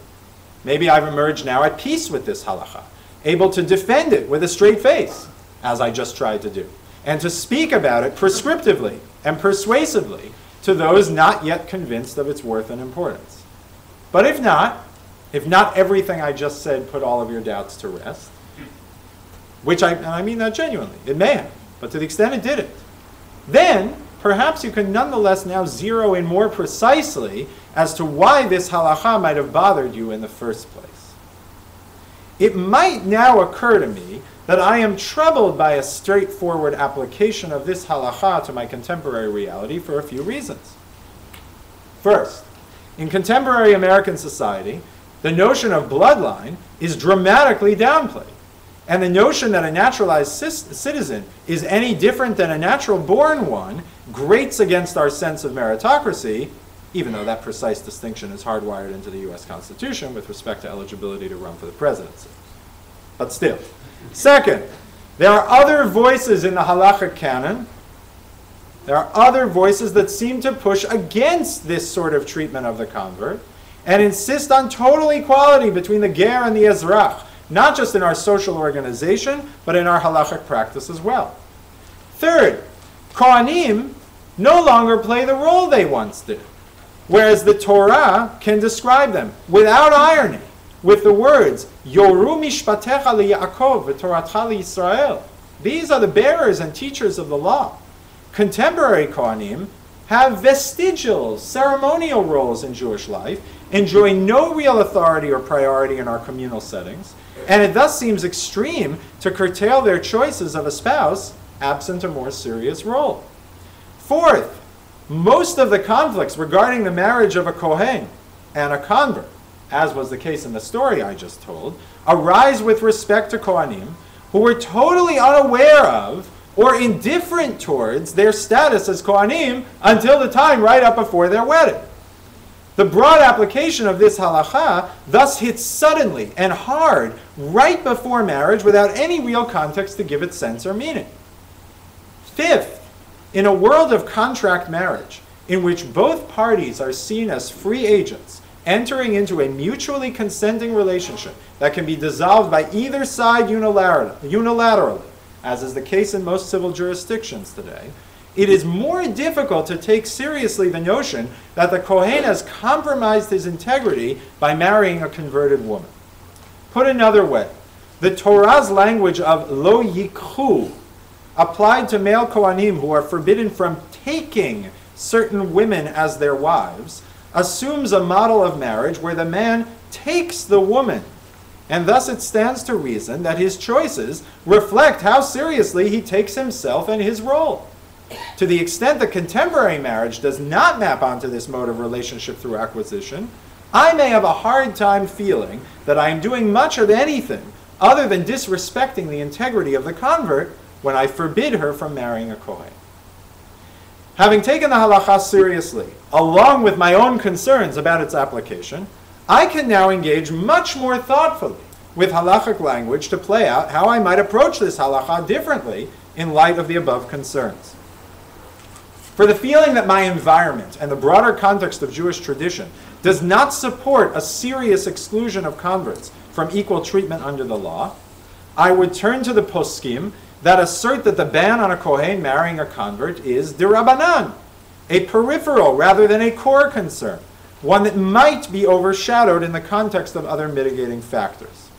Maybe I've emerged now at peace with this halacha, able to defend it with a straight face, as I just tried to do, and to speak about it prescriptively and persuasively to those not yet convinced of its worth and importance. But if not everything I just said put all of your doubts to rest, which I mean that genuinely, it may have, but to the extent it didn't, then perhaps you can nonetheless now zero in more precisely as to why this halacha might have bothered you in the first place. It might now occur to me that I am troubled by a straightforward application of this halacha to my contemporary reality for a few reasons. First, in contemporary American society, the notion of bloodline is dramatically downplayed. And the notion that a naturalized citizen is any different than a natural-born one grates against our sense of meritocracy, even though that precise distinction is hardwired into the U.S. Constitution with respect to eligibility to run for the presidency. But still. Second, there are other voices in the halachic canon There are other voices that seem to push against this sort of treatment of the convert and insist on total equality between the ger and the ezrach, not just in our social organization, but in our halachic practice as well. Third, Kohanim no longer play the role they once did, whereas the Torah can describe them without irony with the words, Yoru mishpatecha liYaakov v'toratcha liYisrael. These are the bearers and teachers of the law. Contemporary Kohanim have vestigial, ceremonial roles in Jewish life, enjoy no real authority or priority in our communal settings, and it thus seems extreme to curtail their choices of a spouse absent a more serious role. Fourth, most of the conflicts regarding the marriage of a Kohen and a convert, as was the case in the story I just told, arise with respect to Kohanim who were totally unaware of or indifferent towards their status as Kohanim until the time right up before their wedding. The broad application of this halacha thus hits suddenly and hard right before marriage without any real context to give it sense or meaning. Fifth, in a world of contract marriage, in which both parties are seen as free agents, entering into a mutually consenting relationship that can be dissolved by either side unilaterally, as is the case in most civil jurisdictions today, it is more difficult to take seriously the notion that the Kohen has compromised his integrity by marrying a converted woman. Put another way, the Torah's language of lo yikhu, applied to male Kohanim who are forbidden from taking certain women as their wives, assumes a model of marriage where the man takes the woman, and thus it stands to reason that his choices reflect how seriously he takes himself and his role. To the extent that contemporary marriage does not map onto this mode of relationship through acquisition, I may have a hard time feeling that I am doing much of anything other than disrespecting the integrity of the convert when I forbid her from marrying a Kohen. Having taken the halacha seriously, along with my own concerns about its application, I can now engage much more thoughtfully with halachic language to play out how I might approach this halacha differently in light of the above concerns. For the feeling that my environment and the broader context of Jewish tradition does not support a serious exclusion of converts from equal treatment under the law, I would turn to the poskim that assert that the ban on a Kohen marrying a convert is d'Rabbanan, a peripheral rather than a core concern, one that might be overshadowed in the context of other mitigating factors.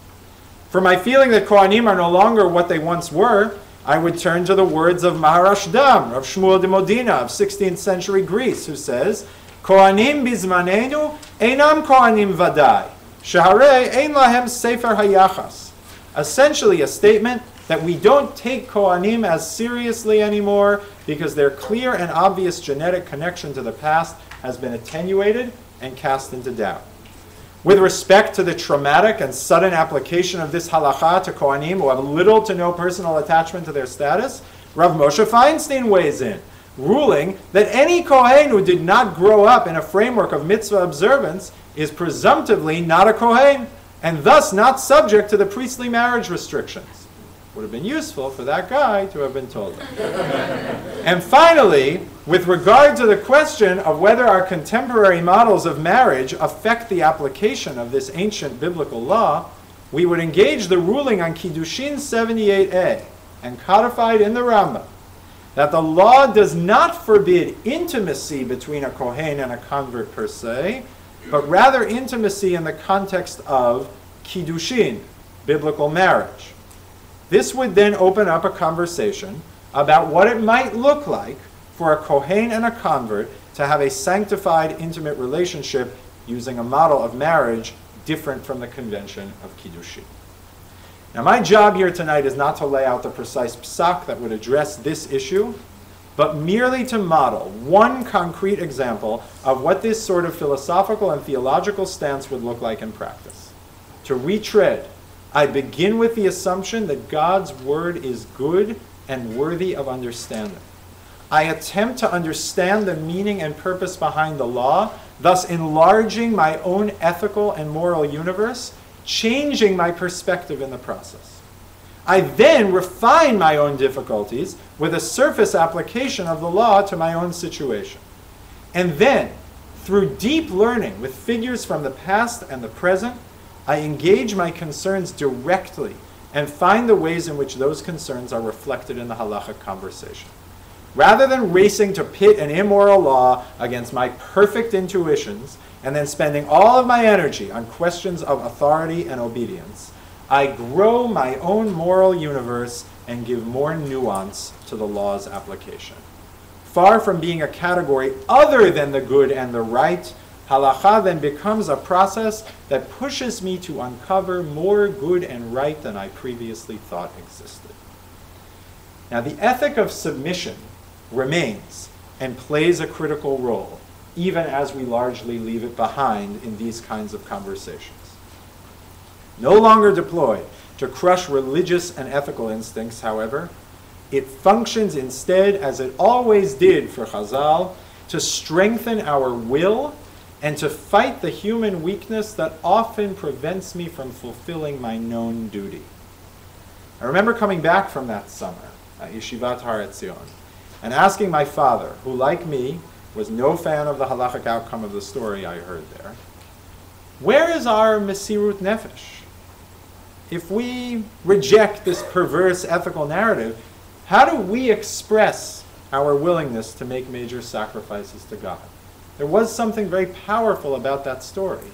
For my feeling that Kohanim are no longer what they once were, I would turn to the words of Maharashdam, of Shmuel de Modena of 16th century Greece, who says, Kohanim bizmanenu einam Kohanim vadai, sheharei ein lahem sefer hayachas. Essentially a statement that we don't take Kohanim as seriously anymore because their clear and obvious genetic connection to the past has been attenuated and cast into doubt. With respect to the traumatic and sudden application of this halacha to Kohanim who have little to no personal attachment to their status, Rav Moshe Feinstein weighs in, ruling that any Kohen who did not grow up in a framework of mitzvah observance is presumptively not a Kohen, and thus not subject to the priestly marriage restrictions. Would have been useful for that guy to have been told that. And finally, with regard to the question of whether our contemporary models of marriage affect the application of this ancient biblical law, we would engage the ruling on Kiddushin 78a and codified in the Rambam that the law does not forbid intimacy between a Kohen and a convert per se, but rather intimacy in the context of Kiddushin, biblical marriage. This would then open up a conversation about what it might look like for a Kohen and a convert to have a sanctified, intimate relationship using a model of marriage different from the convention of Kiddushin. Now, my job here tonight is not to lay out the precise psak that would address this issue, but merely to model one concrete example of what this sort of philosophical and theological stance would look like in practice. To retread, I begin with the assumption that God's word is good and worthy of understanding. I attempt to understand the meaning and purpose behind the law, thus enlarging my own ethical and moral universe, changing my perspective in the process. I then refine my own difficulties with a surface application of the law to my own situation. And then, through deep learning with figures from the past and the present, I engage my concerns directly and find the ways in which those concerns are reflected in the halachic conversation. Rather than racing to pit an immoral law against my perfect intuitions and then spending all of my energy on questions of authority and obedience, I grow my own moral universe and give more nuance to the law's application. Far from being a category other than the good and the right, halacha then becomes a process that pushes me to uncover more good and right than I previously thought existed. Now, the ethic of submission remains and plays a critical role, even as we largely leave it behind in these kinds of conversations. No longer deployed to crush religious and ethical instincts, however, it functions instead, as it always did for Chazal, to strengthen our will and to fight the human weakness that often prevents me from fulfilling my known duty. I remember coming back from that summer at Yeshivat Har Etzion and asking my father, who like me was no fan of the halachic outcome of the story I heard there, where is our Mesirut Nefesh? If we reject this perverse ethical narrative, how do we express our willingness to make major sacrifices to God? There was something very powerful about that story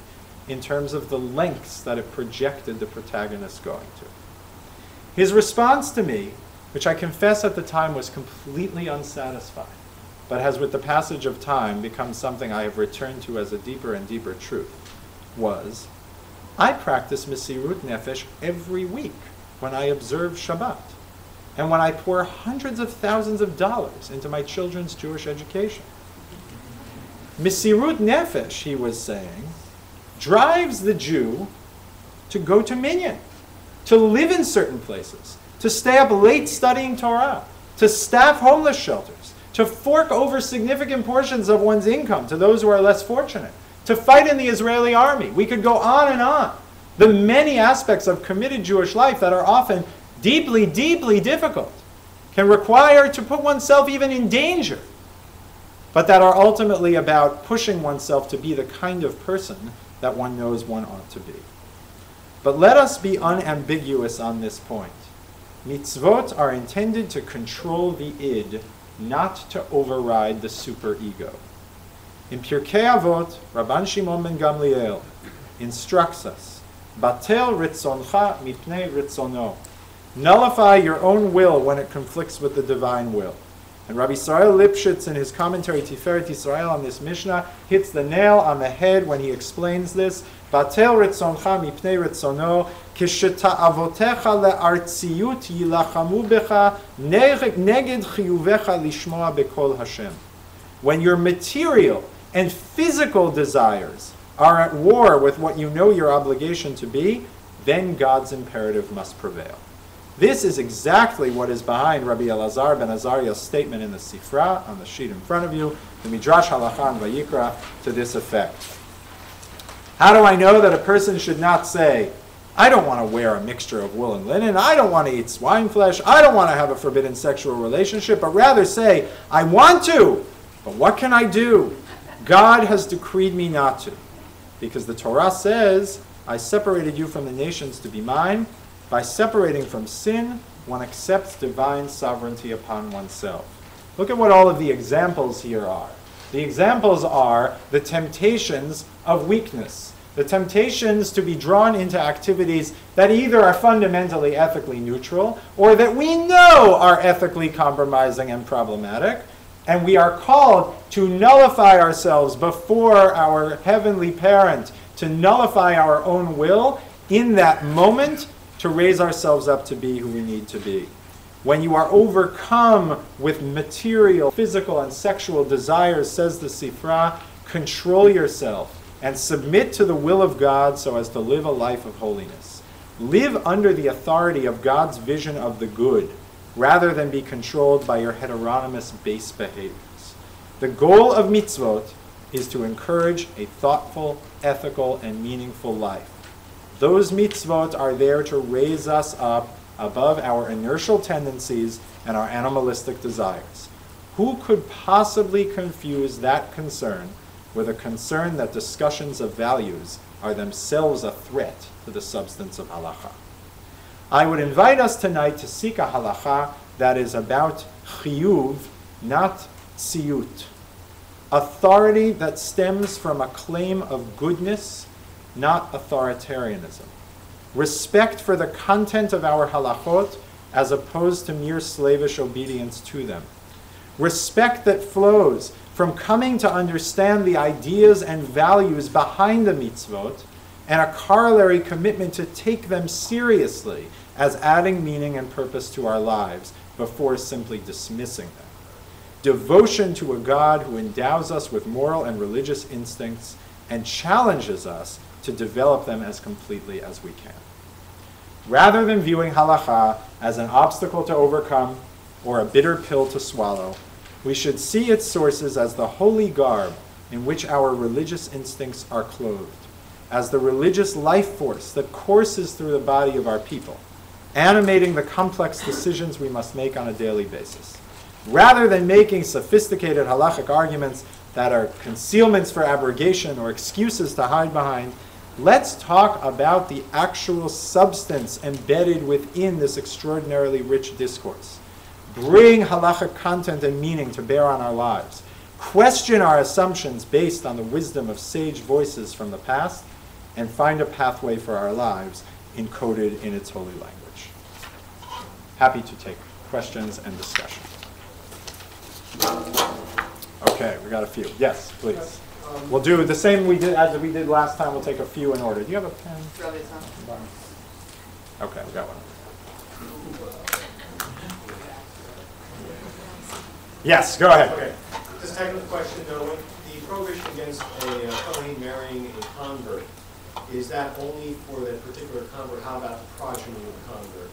in terms of the lengths that it projected the protagonist going to. His response to me, which I confess at the time was completely unsatisfying, but has with the passage of time become something I have returned to as a deeper and deeper truth, was, I practice Mesirut Nefesh every week when I observe Shabbat and when I pour hundreds of thousands of dollars into my children's Jewish education. Mesirut Nefesh, he was saying, drives the Jew to go to minyan, to live in certain places, to stay up late studying Torah, to staff homeless shelters, to fork over significant portions of one's income to those who are less fortunate, to fight in the Israeli army. We could go on and on. The many aspects of committed Jewish life that are often deeply, deeply difficult can require to put oneself even in danger, but that are ultimately about pushing oneself to be the kind of person that one knows one ought to be. But let us be unambiguous on this point. Mitzvot are intended to control the id, not to override the superego. In Pirkei Avot, Rabban Shimon ben Gamliel instructs us, Batel ritzoncha mipnei ritzono. Nullify your own will when it conflicts with the divine will. And Rabbi Israel Lipschitz, in his commentary Tiferet Yisrael on this Mishnah, hits the nail on the head when he explains this. Batel ritzoncha mipnei ritzono, kisheta'avotecha le'artziyut yilachamu becha neged chiyuvecha lishmoa bekol Hashem. When your material and physical desires are at war with what you know your obligation to be, then God's imperative must prevail. This is exactly what is behind Rabbi Elazar ben Azariah's statement in the Sifra, on the sheet in front of you, the Midrash Halacha and Vayikra, to this effect. How do I know that a person should not say, I don't want to wear a mixture of wool and linen, I don't want to eat swine flesh, I don't want to have a forbidden sexual relationship, but rather say, I want to, but what can I do? God has decreed me not to. Because the Torah says, I separated you from the nations to be mine. By separating from sin, one accepts divine sovereignty upon oneself. Look at what all of the examples here are. The examples are the temptations of weakness. The temptations to be drawn into activities that either are fundamentally ethically neutral or that we know are ethically compromising and problematic. And we are called to nullify ourselves before our heavenly parent, to nullify our own will in that moment, to raise ourselves up to be who we need to be. When you are overcome with material, physical, and sexual desires, says the Sifra, control yourself and submit to the will of God so as to live a life of holiness. Live under the authority of God's vision of the good, rather than be controlled by your heteronymous base behaviors. The goal of mitzvot is to encourage a thoughtful, ethical, and meaningful life. Those mitzvot are there to raise us up above our inertial tendencies and our animalistic desires. Who could possibly confuse that concern with a concern that discussions of values are themselves a threat to the substance of halacha? I would invite us tonight to seek a halacha that is about chiyuv, not tziyut. Authority that stems from a claim of goodness, not authoritarianism. Respect for the content of our halachot as opposed to mere slavish obedience to them. Respect that flows from coming to understand the ideas and values behind the mitzvot, and a corollary commitment to take them seriously as adding meaning and purpose to our lives before simply dismissing them. Devotion to a God who endows us with moral and religious instincts and challenges us to develop them as completely as we can. Rather than viewing halacha as an obstacle to overcome or a bitter pill to swallow, we should see its sources as the holy garb in which our religious instincts are clothed, as the religious life force that courses through the body of our people, animating the complex decisions we must make on a daily basis. Rather than making sophisticated halachic arguments that are concealments for abrogation or excuses to hide behind, let's talk about the actual substance embedded within this extraordinarily rich discourse. Bring halachic content and meaning to bear on our lives. Question our assumptions based on the wisdom of sage voices from the past, and find a pathway for our lives encoded in its holy language. Happy to take questions and discussion. Okay, we got a few. Yes, please. We'll do the same as we did last time. We'll take a few in order. Do you have a pen? Okay, we got one. Yes, go ahead. Okay. Just technical question, though. The prohibition against a Kohen marrying a convert, is that only for that particular convert? How about the progeny of the convert?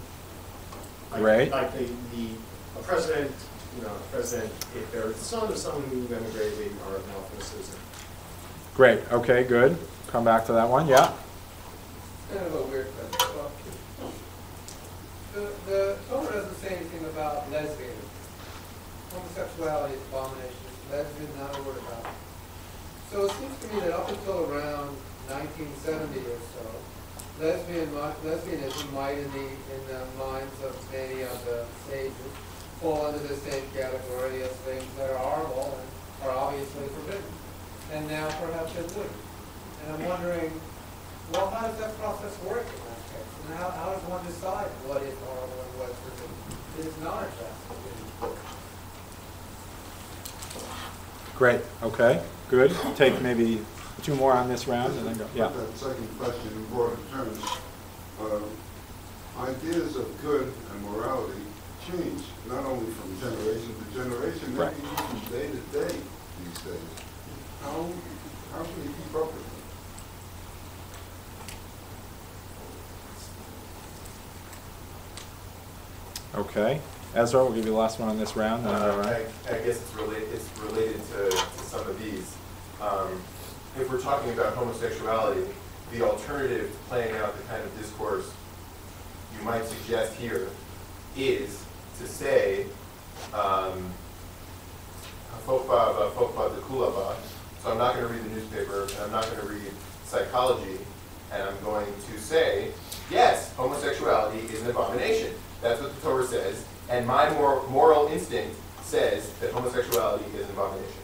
Right. Like a president, if they're the son of someone who emigrated, they are now a citizen. Great. Okay, good. Come back to that one. Yeah. Kind of a weird question. The Torah doesn't say anything about lesbianism. Homosexuality is abomination. Lesbian, not a word about it. So it seems to me that up until around 1970 or so, lesbianism might, in the minds of many of the sages, fall under the same category as things that are horrible and are obviously forbidden. And now perhaps it wouldn't. And I'm wondering, well, how does that process work in that case? And how does one decide what is horrible and what is forbidden? It is not exactly forbidden. Great. Okay. Good. Take maybe two more on this round and then go. Yeah. That second question in broader terms, ideas of good and morality change not only from generation to generation, right, maybe even day to day these days. How can you keep up with them? Okay. Ezra, we'll give you the last one on this round. I guess it's related to some of these. If we're talking about homosexuality, the alternative to playing out the kind of discourse you might suggest here is to say, so I'm not going to read the newspaper, and I'm not going to read psychology, and I'm going to say, yes, homosexuality is an abomination. That's what the Torah says. And my moral instinct says that homosexuality is an abomination.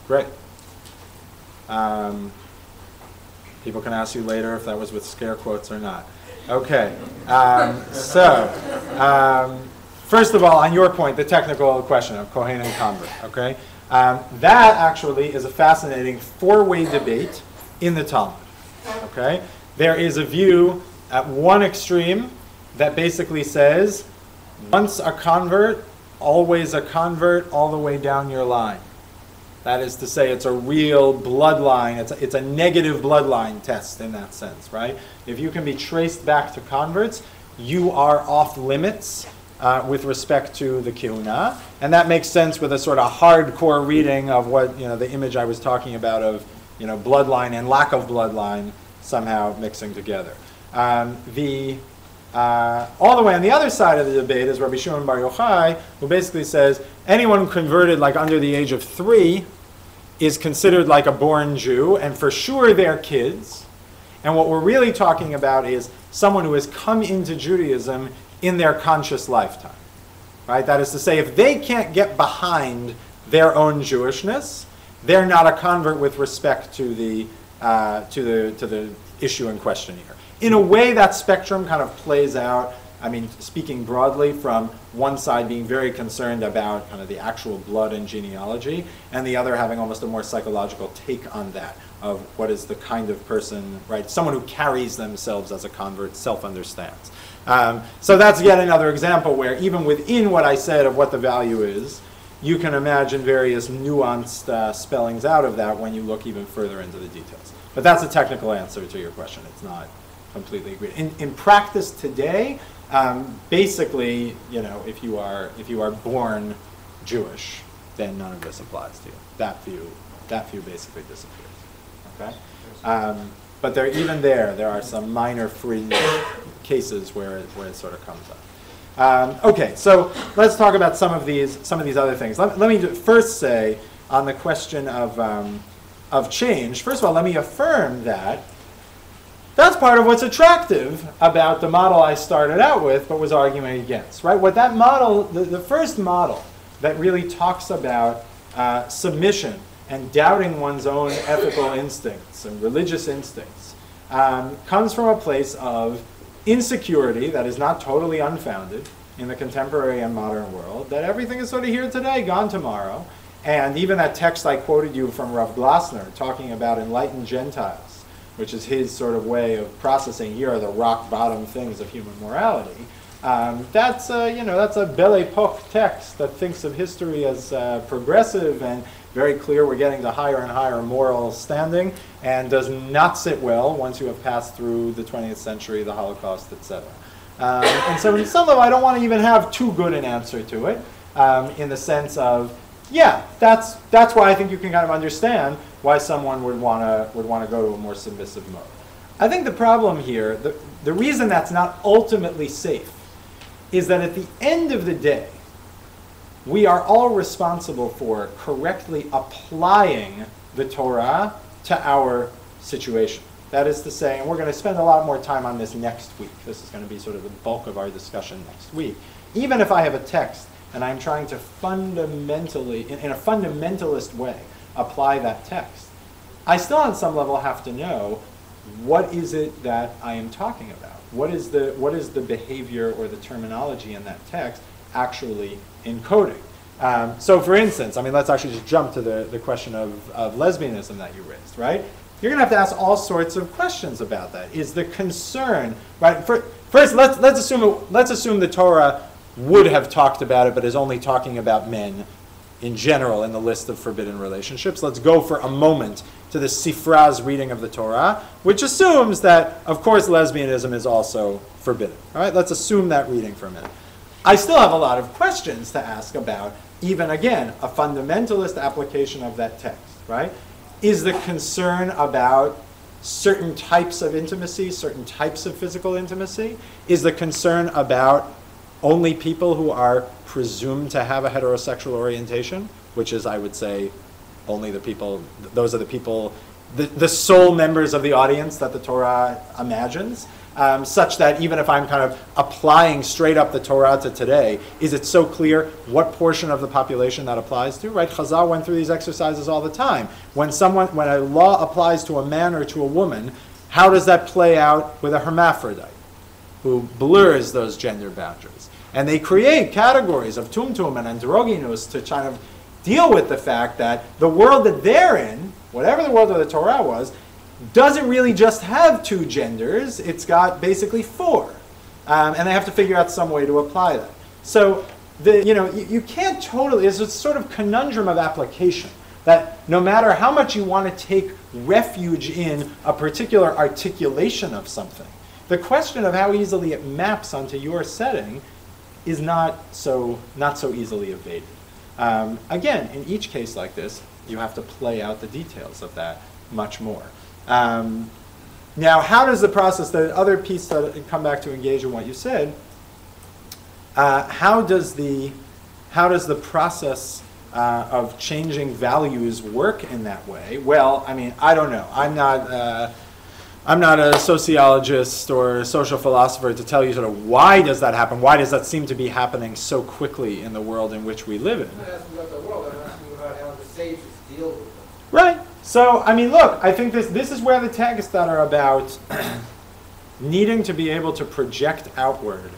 Great. People can ask you later if that was with scare quotes or not. Okay. First of all, on your point, the technical question of Kohen and convert. Okay. That actually is a fascinating four-way debate in the Talmud. Okay. There is a view at one extreme that basically says, once a convert, always a convert, all the way down your line. That is to say, it's a real bloodline. It's a negative bloodline test in that sense, right? If you can be traced back to converts, you are off limits with respect to the kihuna, and that makes sense with a sort of hardcore reading of what the image I was talking about of bloodline and lack of bloodline somehow mixing together. All the way on the other side of the debate is Rabbi Shimon Bar Yochai, who basically says anyone converted like under the age of 3 is considered like a born Jew, and for sure they're kids. And what we're really talking about is someone who has come into Judaism in their conscious lifetime. Right? That is to say, if they can't get behind their own Jewishness, they're not a convert with respect to the issue in question here. In a way, that spectrum kind of plays out, I mean, speaking broadly, from one side being very concerned about kind of the actual blood and genealogy, and the other having almost a more psychological take on that, of what is the kind of person, right? Someone who carries themselves as a convert, self-understands. So that's yet another example where even within what I said of what the value is, you can imagine various nuanced spellings out of that when you look even further into the details. But that's a technical answer to your question. It's not completely agreed. In practice today, basically, you know, if you are born Jewish, then none of this applies to you. That view basically disappears. Okay, but there are some minor fringe cases where it sort of comes up. Okay, so let's talk about some of these other things. Let me first say on the question of change. First of all, let me affirm that that's part of what's attractive about the model I started out with, but was arguing against. Right? What that model, the first model that really talks about submission and doubting one's own ethical instincts and religious instincts, comes from a place of insecurity that is not totally unfounded in the contemporary and modern world, that everything is sort of here today, gone tomorrow. And even that text I quoted you from Rav Glasner, talking about enlightened Gentiles, which is his sort of way of processing, here are the rock bottom things of human morality. That's a Belle Epoque text that thinks of history as progressive and very clear we're getting to higher and higher moral standing, and does not sit well once you have passed through the 20th century, the Holocaust, etc. And so in some level, I don't want to even have too good an answer to it, in the sense of, yeah, that's why I think you can kind of understand why someone would want to go to a more submissive mode. I think the problem here, the reason that's not ultimately safe, is that at the end of the day, we are all responsible for correctly applying the Torah to our situation. That is to say, and we're going to spend a lot more time on this next week. This is going to be sort of the bulk of our discussion next week. Even if I have a text and I'm trying to fundamentally, in a fundamentalist way, apply that text, I still on some level have to know what is it that I am talking about. What is the behavior or the terminology in that text actually encoding? So for instance, I mean, let's actually just jump to the question of lesbianism that you raised, right? You're going to have to ask all sorts of questions about that. Is the concern, right? First, let's assume the Torah would have talked about it, but is only talking about men in general in the list of forbidden relationships. Let's go for a moment to the Sifra's reading of the Torah, which assumes that, of course, lesbianism is also forbidden. All right, let's assume that reading for a minute. I still have a lot of questions to ask about, even again, a fundamentalist application of that text, right? Is the concern about certain types of intimacy, certain types of physical intimacy? Is the concern about only people who are presumed to have a heterosexual orientation, which is, I would say, only the people, those are the people, the sole members of the audience that the Torah imagines, such that even if I'm kind of applying straight up the Torah to today, is it so clear what portion of the population that applies to, right? Chazal went through these exercises all the time. When a law applies to a man or to a woman, how does that play out with a hermaphrodite who blurs those gender boundaries? And they create categories of tumtum and androgynous to kind of deal with the fact that the world that they're in, whatever the world of the Torah was, doesn't really just have two genders. It's got basically four. And they have to figure out some way to apply that. So you can't totally, it's a sort of conundrum of application that no matter how much you want to take refuge in a particular articulation of something, the question of how easily it maps onto your setting is not so easily evaded. Again, in each case like this, you have to play out the details of that much more. Now, how does the process, the other piece that I come back to engage in what you said, how does the process of changing values work in that way? Well, I mean, I don't know. I'm not a sociologist or a social philosopher to tell you sort of why does that happen? Why does that seem to be happening so quickly in the world in which we live in? I'm not asking about the world, I'm asking about how the sages deal with it. Right. So, I mean, look, I think this is where the texts that are about needing to be able to project outward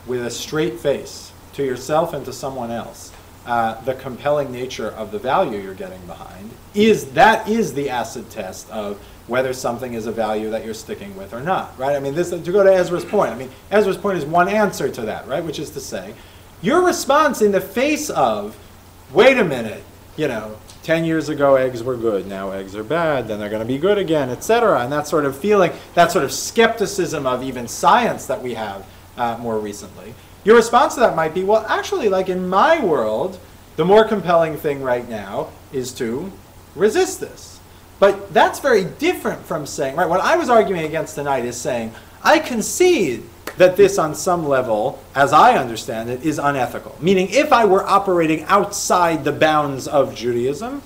with a straight face to yourself and to someone else the compelling nature of the value you're getting behind is the acid test of whether something is a value that you're sticking with or not, right? I mean, this, to go to Ezra's point, I mean, Ezra's point is one answer to that, right? Which is to say, your response in the face of, wait a minute, 10 years ago eggs were good, now eggs are bad, then they're going to be good again, etc. And that sort of feeling, that sort of skepticism of even science that we have more recently. Your response to that might be, well, actually, like in my world, the more compelling thing right now is to resist this. But that's very different from saying, right, what I was arguing against tonight is saying, I concede that this on some level, as I understand it, is unethical. Meaning, if I were operating outside the bounds of Judaism,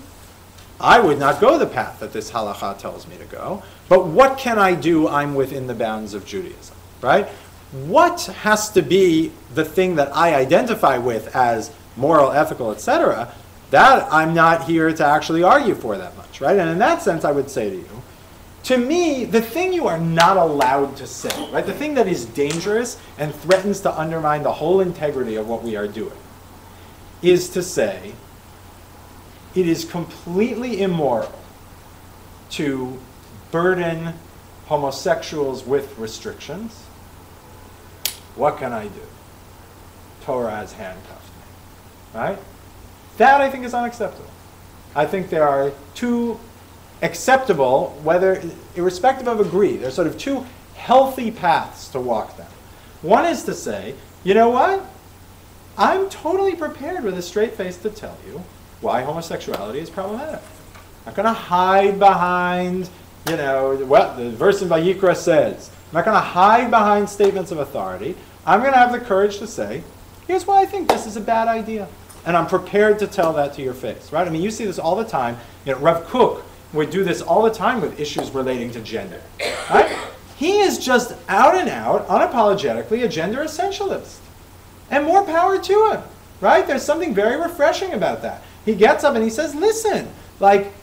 I would not go the path that this halakha tells me to go. But what can I do? I'm within the bounds of Judaism, right? What has to be the thing that I identify with as moral, ethical, etc., that I'm not here to actually argue for that much, right? And in that sense, I would say to me, the thing you are not allowed to say, right, the thing that is dangerous and threatens to undermine the whole integrity of what we are doing, is to say it is completely immoral to burden homosexuals with restrictions. What can I do? Torah has handcuffed me, right? That, I think, is unacceptable. I think there are two acceptable, whether irrespective of agree, there's sort of two healthy paths to walk down. One is to say, you know what? I'm totally prepared with a straight face to tell you why homosexuality is problematic. I'm not going to hide behind, what the verse in Vayikra says. I'm not going to hide behind statements of authority. I'm going to have the courage to say, here's why I think this is a bad idea. And I'm prepared to tell that to your face, right? I mean, you see this all the time. Rav Kook would do this all the time with issues relating to gender, right? He is just out and out, unapologetically, a gender essentialist. And more power to him, right? There's something very refreshing about that. He gets up and he says, listen, like,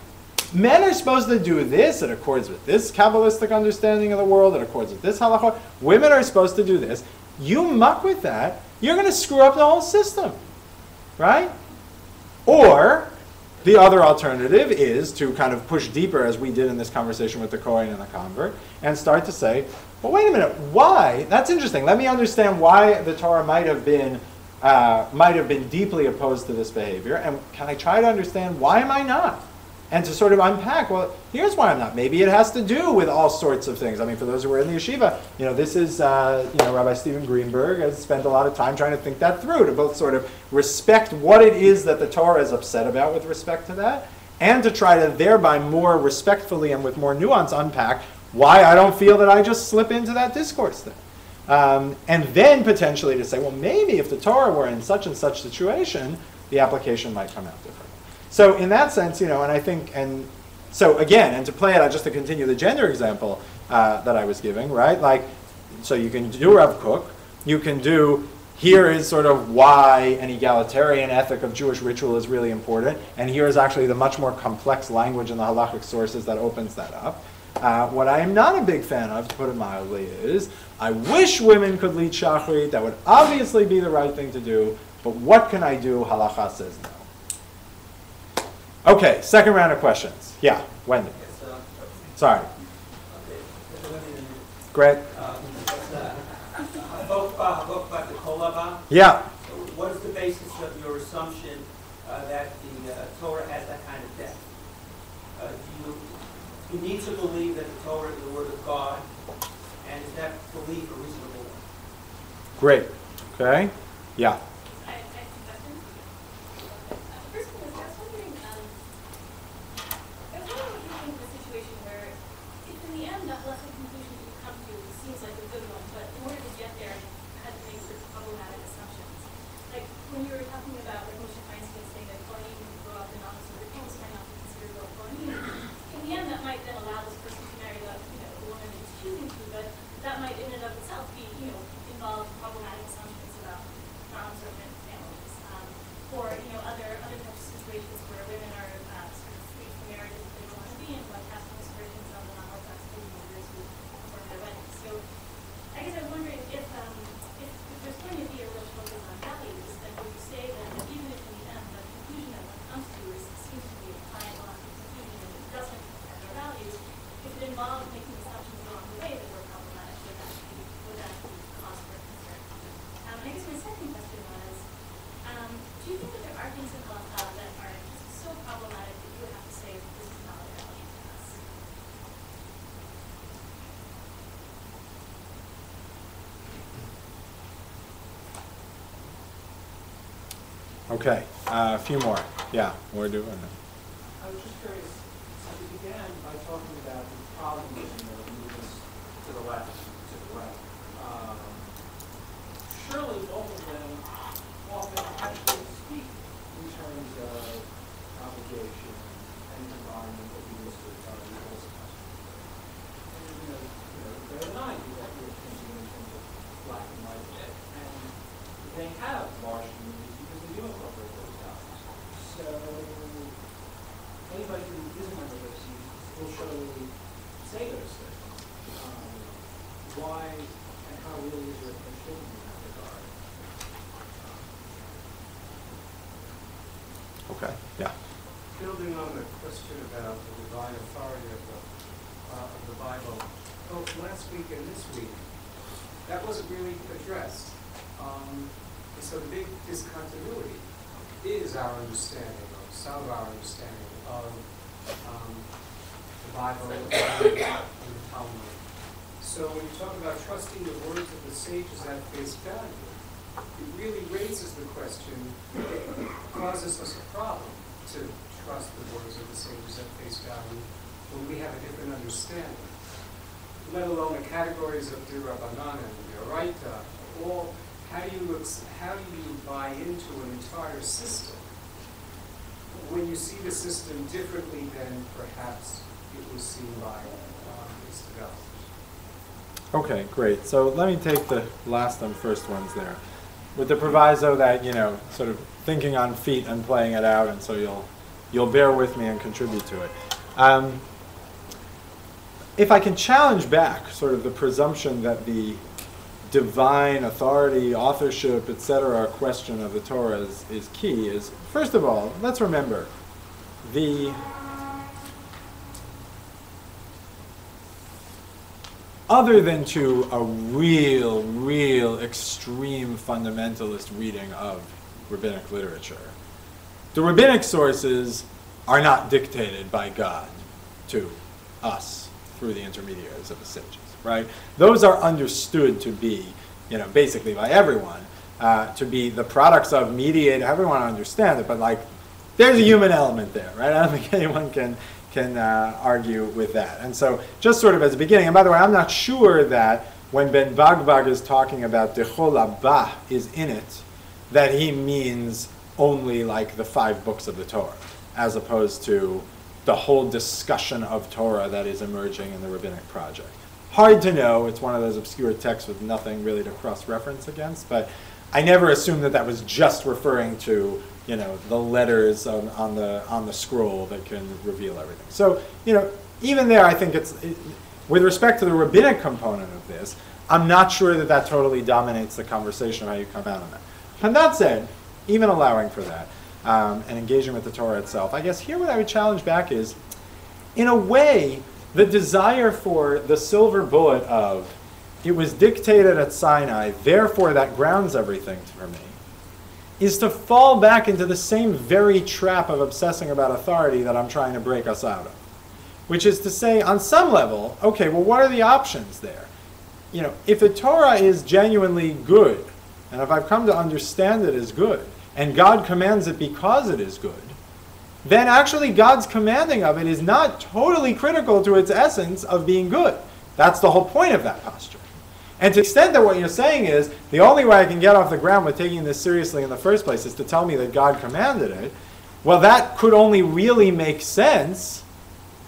men are supposed to do this, it accords with this Kabbalistic understanding of the world, it accords with this halakha. Women are supposed to do this. You muck with that, you're going to screw up the whole system. Right? Or the other alternative is to kind of push deeper, as we did in this conversation with the Kohen and the convert, and start to say, well, wait a minute, why? That's interesting. Let me understand why the Torah might have been deeply opposed to this behavior, and can I try to understand why am I not? And to sort of unpack, well, here's why I'm not. Maybe it has to do with all sorts of things. I mean, for those who were in the yeshiva, this is, Rabbi Stephen Greenberg has spent a lot of time trying to think that through, to both sort of respect what it is that the Torah is upset about with respect to that, and to try to thereby more respectfully and with more nuance unpack why I don't feel that I just slip into that discourse thing. And then potentially to say, well, maybe if the Torah were in such and such situation, the application might come out different. So in that sense, and I think, and so again, and to play it out, just to continue the gender example that I was giving, right? Like, so you can do Rav Kook, you can do, here is sort of why an egalitarian ethic of Jewish ritual is really important, and here is actually the much more complex language in the halachic sources that opens that up. What I am not a big fan of, to put it mildly, is I wish women could lead Shachrit, that would obviously be the right thing to do, but what can I do? Halacha says no. Okay, second round of questions. Yeah, Wendy. Yes, Sorry. okay. Great. Yeah. So what is the basis of your assumption that the Torah has that kind of depth? You need to believe that the Torah is the Word of God, and is that belief a reasonable one? Great. Okay. Yeah. blessed conclusion that you come to seems like a good one, but in order to get there, you had to make certain problematic assumptions. Like when you were talking about like Moshe Feinstein saying that Kohanim who grow up in non-Islamic homes might not be considered real Kohanim. In the end, that might then allow this person to marry the woman that he's choosing to, but that might in and of itself be involve problematic assumptions about non-observant families, or other types of situations where women are sort of free from marriages that they don't want to be in, like Catholic versions of the non-Orthodox believers who perform their weddings. So I guess I'm wondering if there's going to be a real focus on values, then would you say that even if in the end the conclusion that one comes to seems to be a viable conclusion and it doesn't affect our values, if it involves making assumptions along the way that were problematic, would that be cause for concern? I guess my second question was, do you think that there are things in halacha that are just so problematic that you would have to say that this is not a value to us? Okay, a few more. Yeah, we're doing it. I was just curious, so you began by talking about the problems in the movements to the left, surely both of them often actually speak in terms of obligation and environment that we used to talk about. And they're not that you're thinking in terms of black and white, and they have large communities because they do incorporate those values. So anybody who is a member of those will surely say those things. Why and how really is your thinking in that regard? Okay, yeah. Building on the question about the divine authority of the Bible, both last week and this week, that wasn't really addressed. So the big discontinuity is our understanding, or some of our understanding of the Bible and the Talmud. So when you talk about trusting the words of the sages at face value, it really raises the question, it causes us a problem to trust the words of the sages at face value when we have a different understanding, let alone the categories of D'Rabbanan and D'Oraita, or how do you buy into an entire system when you see the system differently than perhaps it was seen by its developers? Okay, great. So let me take the last and first ones there, with the proviso that, sort of thinking on feet and playing it out, and so you'll bear with me and contribute to it. If I can challenge back sort of the presumption that the divine authority, authorship, etc. question of the Torah is key, is, first of all, let's remember, other than to a real extreme fundamentalist reading of rabbinic literature, the rabbinic sources are not dictated by God to us through the intermediaries of the sages, right? Those are understood to be, basically by everyone, to be the products of mediated. Everyone understands it, but there's a human element there, right? I don't think anyone can argue with that. And so just sort of as a beginning, and by the way, I'm not sure that when Ben Bagbag is talking about Dechol Abba is in it, that he means only the 5 books of the Torah, as opposed to the whole discussion of Torah that is emerging in the rabbinic project. Hard to know. It's one of those obscure texts with nothing really to cross-reference against, but I never assumed that was just referring to the letters on the scroll that can reveal everything. So even there, I think with respect to the rabbinic component of this, I'm not sure that totally dominates the conversation of how you come out on that. And that said, even allowing for that and engaging with the Torah itself, I guess here what I would challenge back is, in a way, the desire for the silver bullet of it was dictated at Sinai, therefore that grounds everything for me, is to fall back into the same very trap of obsessing about authority that I'm trying to break us out of. Which is to say, on some level, okay, well, what are the options there? If the Torah is genuinely good, and if I've come to understand it as good, and God commands it because it is good, then actually God's commanding of it is not totally critical to its essence of being good. That's the whole point of that posture. And to the extent that what you're saying is, the only way I can get off the ground with taking this seriously in the first place is to tell me that God commanded it, well, that could only really make sense,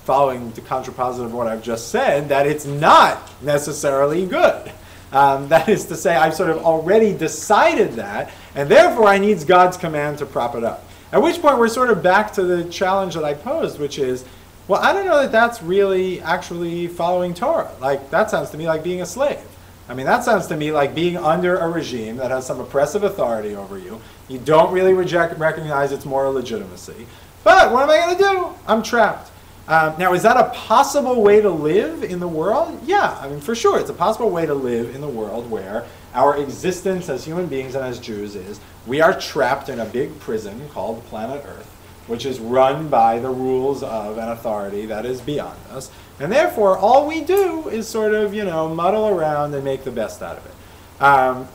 following the contrapositive of what I've just said, that it's not necessarily good. That is to say, I've sort of already decided that, and therefore I need God's command to prop it up. At which point we're sort of back to the challenge that I posed, which is, well, I don't know that that's really actually following Torah. Like, that sounds to me like being a slave. I mean, that sounds to me like being under a regime that has some oppressive authority over you. You don't really recognize its moral legitimacy. But what am I going to do? I'm trapped. Now, is that a possible way to live in the world? Yeah, I mean, for sure. It's a possible way to live in the world where our existence as human beings and as Jews is we are trapped in a big prison called planet Earth, which is run by the rules of an authority that is beyond us. And therefore, all we do is sort of, muddle around and make the best out of it.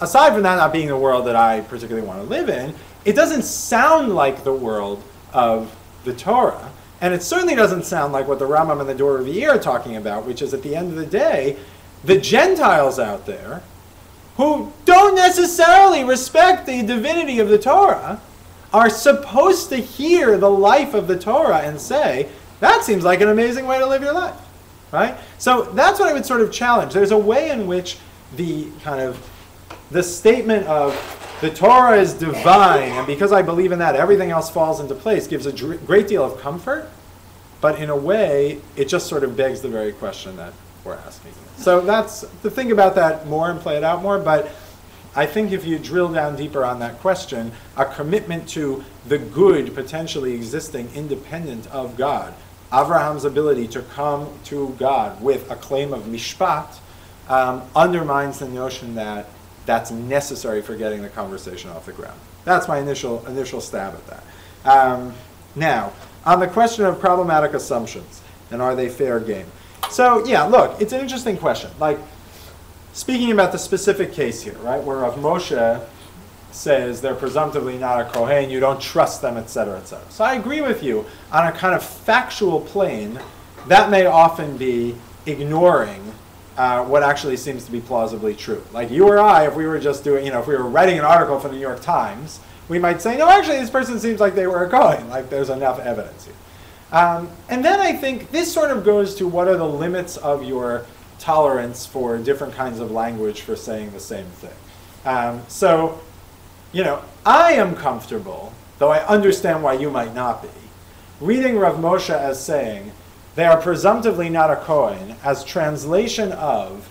Aside from that not being the world that I particularly want to live in, it doesn't sound like the world of the Torah. And it certainly doesn't sound like what the Rambam and the Dor Revi'ir are talking about, which is at the end of the day, the Gentiles out there who don't necessarily respect the divinity of the Torah are supposed to hear the life of the Torah and say, that seems like an amazing way to live your life. Right? So that's what I would sort of challenge. There's a way in which the statement of the Torah is divine, and because I believe in that, everything else falls into place, gives a great deal of comfort, but in a way, it just sort of begs the very question that we're asking. So that's to think about that more and play it out more, but I think if you drill down deeper on that question, a commitment to the good potentially existing independent of God, Abraham's ability to come to God with a claim of mishpat, undermines the notion that that's necessary for getting the conversation off the ground. That's my initial stab at that. Now, on the question of problematic assumptions, and are they fair game? So, yeah, look, it's an interesting question. Like, speaking about the specific case here, right, where Rav Moshe says they're presumptively not a Kohen, you don't trust them, etc., etc. So I agree with you on a kind of factual plane. That may often be ignoring what actually seems to be plausibly true. Like you or I, if we were just doing, if we were writing an article for the New York Times, we might say, no, actually, this person seems like they were a Kohen. Like there's enough evidence here. And then I think this sort of goes to what are the limits of your tolerance for different kinds of language for saying the same thing. So, I am comfortable, though I understand why you might not be, reading Rav Moshe as saying they are presumptively not a Kohen as translation of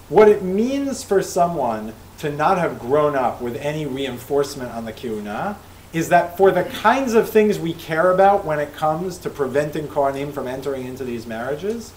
what it means for someone to not have grown up with any reinforcement on the Kiuna is that for the kinds of things we care about when it comes to preventing Kohanim from entering into these marriages,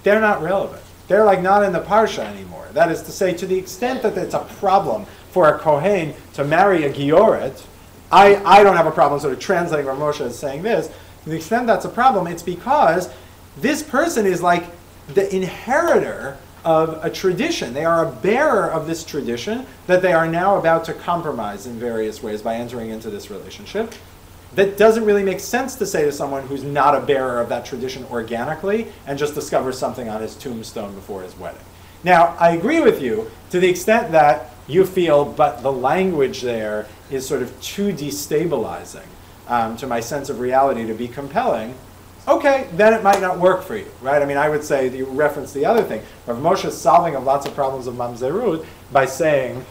they're not relevant. They're like not in the Parsha anymore. That is to say, to the extent that it's a problem for a Kohen to marry a Gioret, I don't have a problem sort of translating Rav Moshe as saying this. To the extent that's a problem, it's because this person is like the inheritor of a tradition. They are a bearer of this tradition that they are now about to compromise in various ways by entering into this relationship. That doesn't really make sense to say to someone who's not a bearer of that tradition organically and just discovers something on his tombstone before his wedding. Now, I agree with you to the extent that you feel, but the language there is sort of too destabilizing to my sense of reality to be compelling. Okay, then it might not work for you, right? I mean, I would say, you reference the other thing. Rav Moshe's solving of lots of problems of mamzerut by saying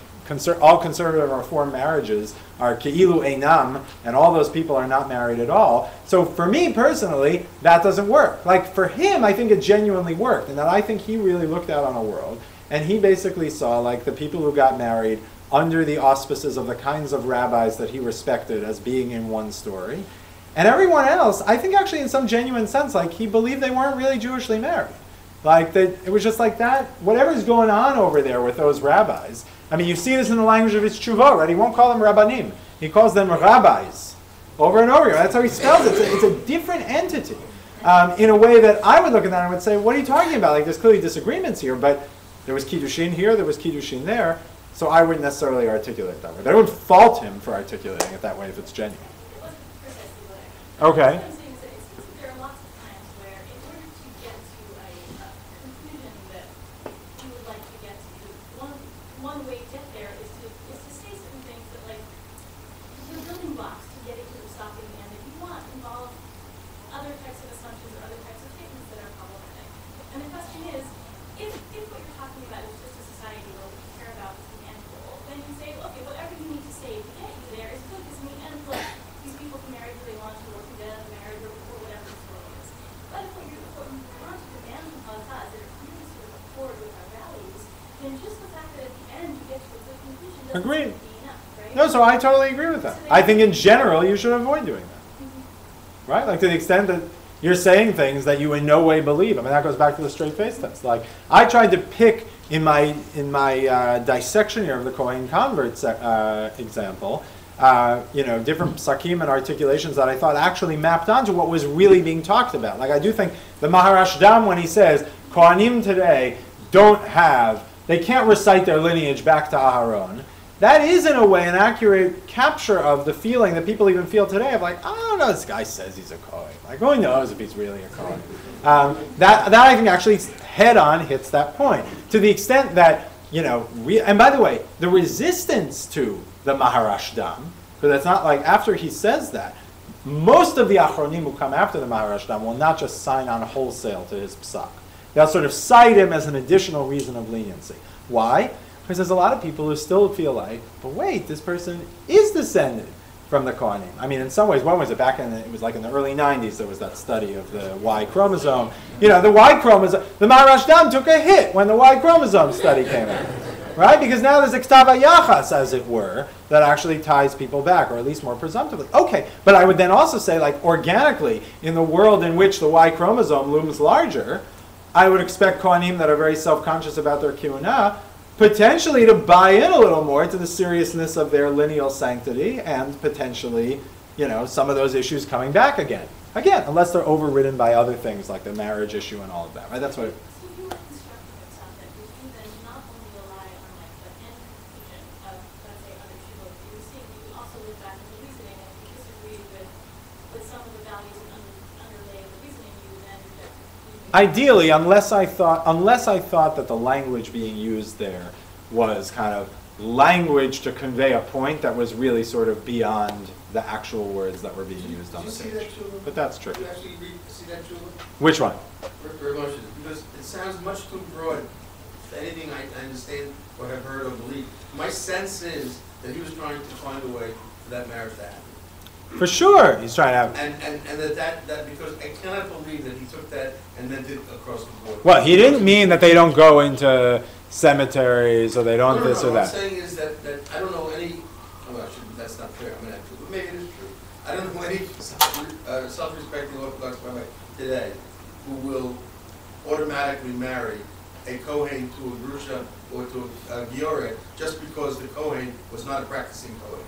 all conservative and reform marriages are ke'ilu einam, and all those people are not married at all. So for me personally, that doesn't work. Like for him, I think it genuinely worked, and that I think he really looked out on a world, and he basically saw like the people who got married under the auspices of the kinds of rabbis that he respected as being in one story. And everyone else, I think actually in some genuine sense, like he believed they weren't really Jewishly married. Like it was just like that, whatever's going on over there with those rabbis. I mean, you see this in the language of his tshuva, right? He won't call them rabbanim. He calls them rabbis over and over again. That's how he spells it. It's a different entity in a way that I would look at that and I would say, what are you talking about? Like there's clearly disagreements here, but there was kiddushin here, there was kiddushin there, so I wouldn't necessarily articulate it that way. But I wouldn't fault him for articulating it that way if it's genuine. It wasn't precisely what I Okay. Okay. What I'm saying is that there are lots of times where in order to get to a conclusion want to demand from halachas that are really sort of accord with our values, then just the fact that at the end you get to a good conclusion doesn't Agreed. seem to be enough, right? No, so I totally agree with that. I think in general you should avoid doing that. Right? Like to the extent that you're saying things that you in no way believe. I mean, that goes back to the straight face test. Like, I tried to pick in my dissection here of the Kohen convert example, different psakim and articulations that I thought actually mapped onto what was really being talked about. Like, I do think the Maharashdam, when he says, Kohanim today they can't recite their lineage back to Aharon, that is, in a way, an accurate capture of the feeling that people even feel today of like, I don't know, this guy says he's a Kohen. Like, who knows if he's really a Kohen? That I think actually head-on hits that point. To the extent that, and by the way, the resistance to the Maharashdam, because it's not like after he says that, most of the Achronim who come after the Maharashdam will not just sign on wholesale to his psak. They'll sort of cite him as an additional reason of leniency. Why? Because there's a lot of people who still feel like, but wait, this person is descended from the Kohanim. I mean, in some ways, when was it? It was like in the early 90s, there was that study of the Y chromosome. The Y chromosome, the Maharashdam took a hit when the Y chromosome study came out. Right? Because now there's a Ktava Yachas, as it were, that actually ties people back, or at least more presumptively. Okay, but I would then also say, like, organically, in the world in which the Y chromosome looms larger, I would expect Kohanim that are very self-conscious about their kiunah potentially to buy in a little more to the seriousness of their lineal sanctity and potentially, some of those issues coming back again. Again, unless they're overridden by other things like the marriage issue and all of that. Right? That's what. So if you were constructing it so that would you then not only rely on like the end conclusion of, let's say, other people that you were seeing, you would also look back at the reasoning, and if you disagreed with some of the values and underlay of the reasoning, you would then reject it. Ideally, unless I thought that the language being used there was kind of language to convey a point that was really sort of beyond the actual words that were being used on the page. But that's true. Do you actually see that, Julie? Which one? Because it sounds much too broad. If anything, I understand what I've heard or believe. My sense is that he was trying to find a way for that marriage to happen. For sure, he's trying to have. And that because I cannot believe that he took that and then did across the board. Well, he didn't mean that they don't go into cemeteries or they don't this or that. What I'm saying is that I don't know any. Oh, actually, that's not fair. I'm going to have to. But maybe it is true. I don't know any self-respecting Orthodox rabbi today who will automatically marry a Kohen to a Grusha or to a Gioret just because the Kohen was not a practicing Kohen.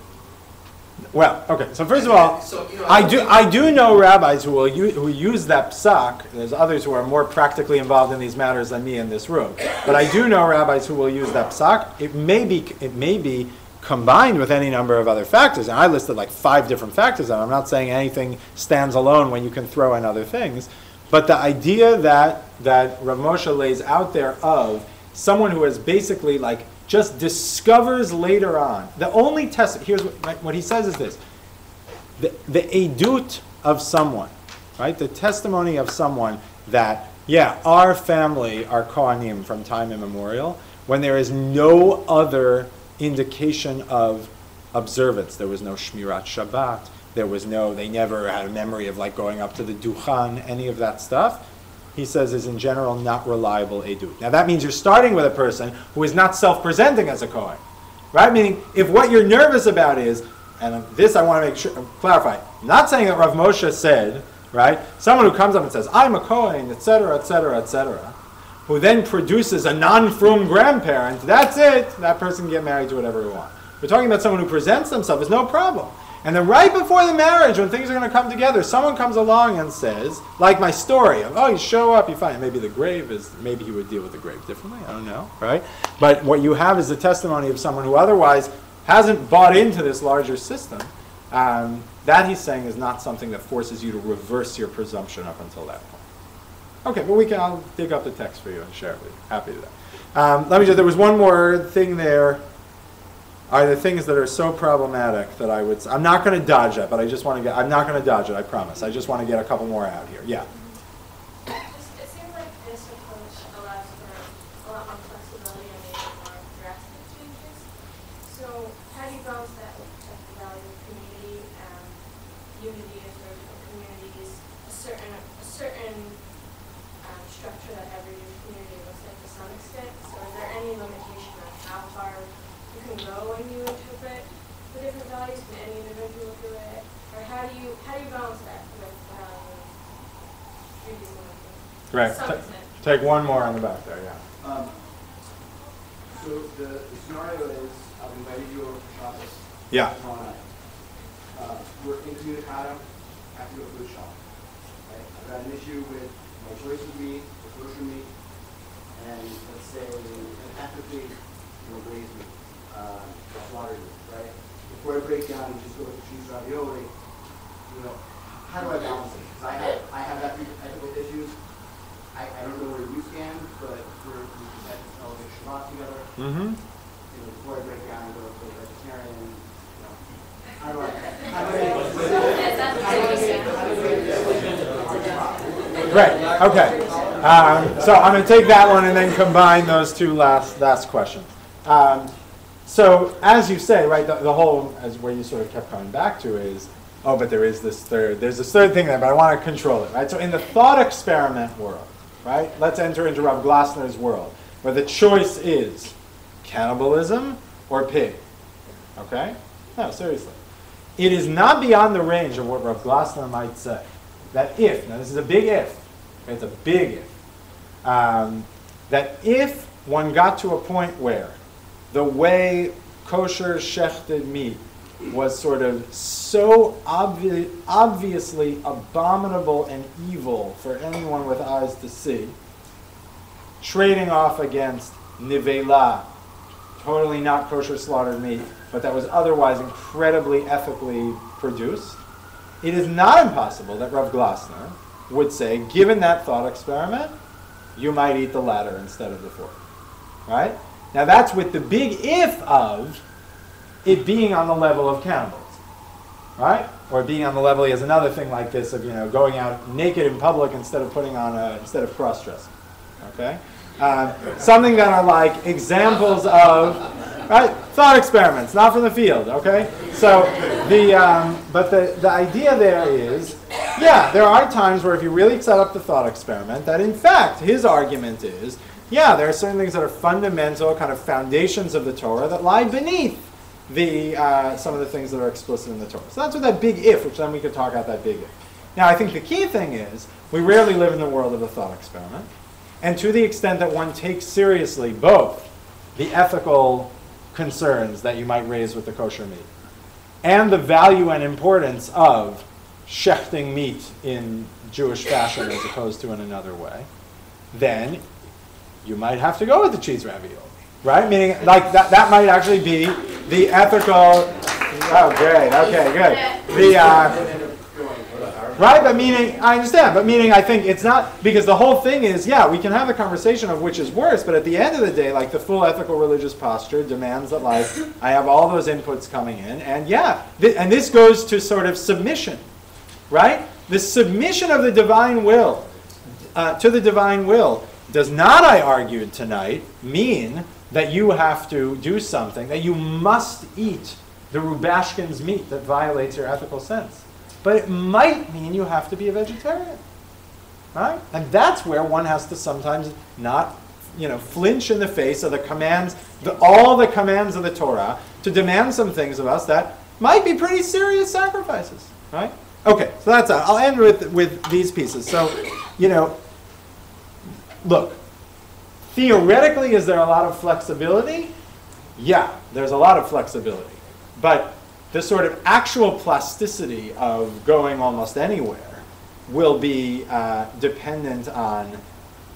Well, okay. So first of all, I do know rabbis who use that psak. There's others who are more practically involved in these matters than me in this room. But I do know rabbis who will use that psak. It may be combined with any number of other factors. And I listed like 5 different factors, and I'm not saying anything stands alone when you can throw in other things. But the idea that Rav Moshe lays out there of someone who is basically like just discovers later on. The only test, here's what he says is this. The edut of someone, right? The testimony of someone that, yeah, our family are Kohanim from time immemorial, when there is no other indication of observance. There was no Shmirat Shabbat. They never had a memory of like going up to the Duchan, any of that stuff. He says is in general not reliable edut. Now that means you're starting with a person who is not self-presenting as a Kohen, right? Meaning if what you're nervous about is, and this I want to make sure, clarify, not saying that Rav Moshe said, right, someone who comes up and says, I'm a Kohen, etc., etc., etc., who then produces a non-frum grandparent, that's it, that person can get married to whatever he wants. We're talking about someone who presents themselves as no problem. And then right before the marriage, when things are going to come together, someone comes along and says, like my story of, oh, you show up, you find maybe the grave is, maybe he would deal with the grave differently, I don't know, right? But what you have is the testimony of someone who otherwise hasn't bought into this larger system. That he's saying is not something that forces you to reverse your presumption up until that point. Okay, but I'll dig up the text for you and share it with you. Happy to do that. There was one more thing there. Are the things that are so problematic that I'm not going to dodge it, but I'm not going to dodge it, I promise. I just want to get a couple more out here. Yeah. It seems like this approach allows for a lot more flexibility and maybe more drastic changes. So how do you balance that with the value of community, unity of different communities, a certain some extent. So is there any limitation on how far you can go when you interpret the different values? Can any individual do it? Or how do you balance that with previous limitation? Great. To some extent. Take one more on the back there, yeah. So the scenario is, I've invited you over for Shabbos Yeah. tomorrow night. We're incommunicado, have to go food shop. Right? I've got an issue with my choice of meat, the kosher meat, and let's say an ethically raised meat, slaughtered meat, right? Before I break down and just go with the cheese ravioli, how do I balance it? Because I have ethical issues. I don't know where you stand, but we had to celebrate Shabbat together. Mm-hmm. Before I break down and go to a vegetarian, how do I Great. Okay. So I'm going to take that one and then combine those two last questions. So as you say, right, the whole, as where you sort of kept coming back to is, oh, but there's this third thing there, but I want to control it, right? So in the thought experiment world, right, let's enter into Rav Glasner's world, where the choice is cannibalism or pig, okay? No, seriously. It is not beyond the range of what Rav Glasner might say, that if, now this is a big if, it's a big if, that if one got to a point where the way kosher shechted meat was sort of so obviously abominable and evil for anyone with eyes to see, trading off against nivela, totally not kosher slaughtered meat, but that was otherwise incredibly ethically produced, it is not impossible that Rav Glasner would say, given that thought experiment, you might eat the latter instead of the former. Right? Now that's with the big if of it being on the level of cannibalism. Right? Or being on the level, he has another thing like this of, going out naked in public instead of instead of cross-dressing. Okay? Something that are like examples of, right, thought experiments, not from the field, okay? So but the idea there is, yeah, there are times where if you really set up the thought experiment, that in fact his argument is, yeah, there are certain things that are fundamental, kind of foundations of the Torah that lie beneath some of the things that are explicit in the Torah. So that's what that big if, which then we could talk about that big if. Now I think the key thing is, we rarely live in the world of a thought experiment. And to the extent that one takes seriously both the ethical concerns that you might raise with the kosher meat and the value and importance of shechting meat in Jewish fashion as opposed to in another way, then you might have to go with the cheese ravioli, right? Meaning, like, that might actually be the ethical, oh, great, okay, good. Right, but meaning, I understand, but meaning I think it's not, because the whole thing is, yeah, we can have a conversation of which is worse, but at the end of the day, like, the full ethical religious posture demands that, like, I have all those inputs coming in, and yeah, and this goes to sort of submission, right? The submission of the divine will to the divine will does not, I argued tonight, mean that you have to do something, that you must eat the Rubashkin's meat that violates your ethical sense. But it might mean you have to be a vegetarian, right? And that's where one has to sometimes not, flinch in the face of the commands, all the commands of the Torah, to demand some things of us that might be pretty serious sacrifices, right? Okay, so that's I'll end with these pieces. So, look, theoretically, is there a lot of flexibility? Yeah, there's a lot of flexibility, but the sort of actual plasticity of going almost anywhere will be dependent on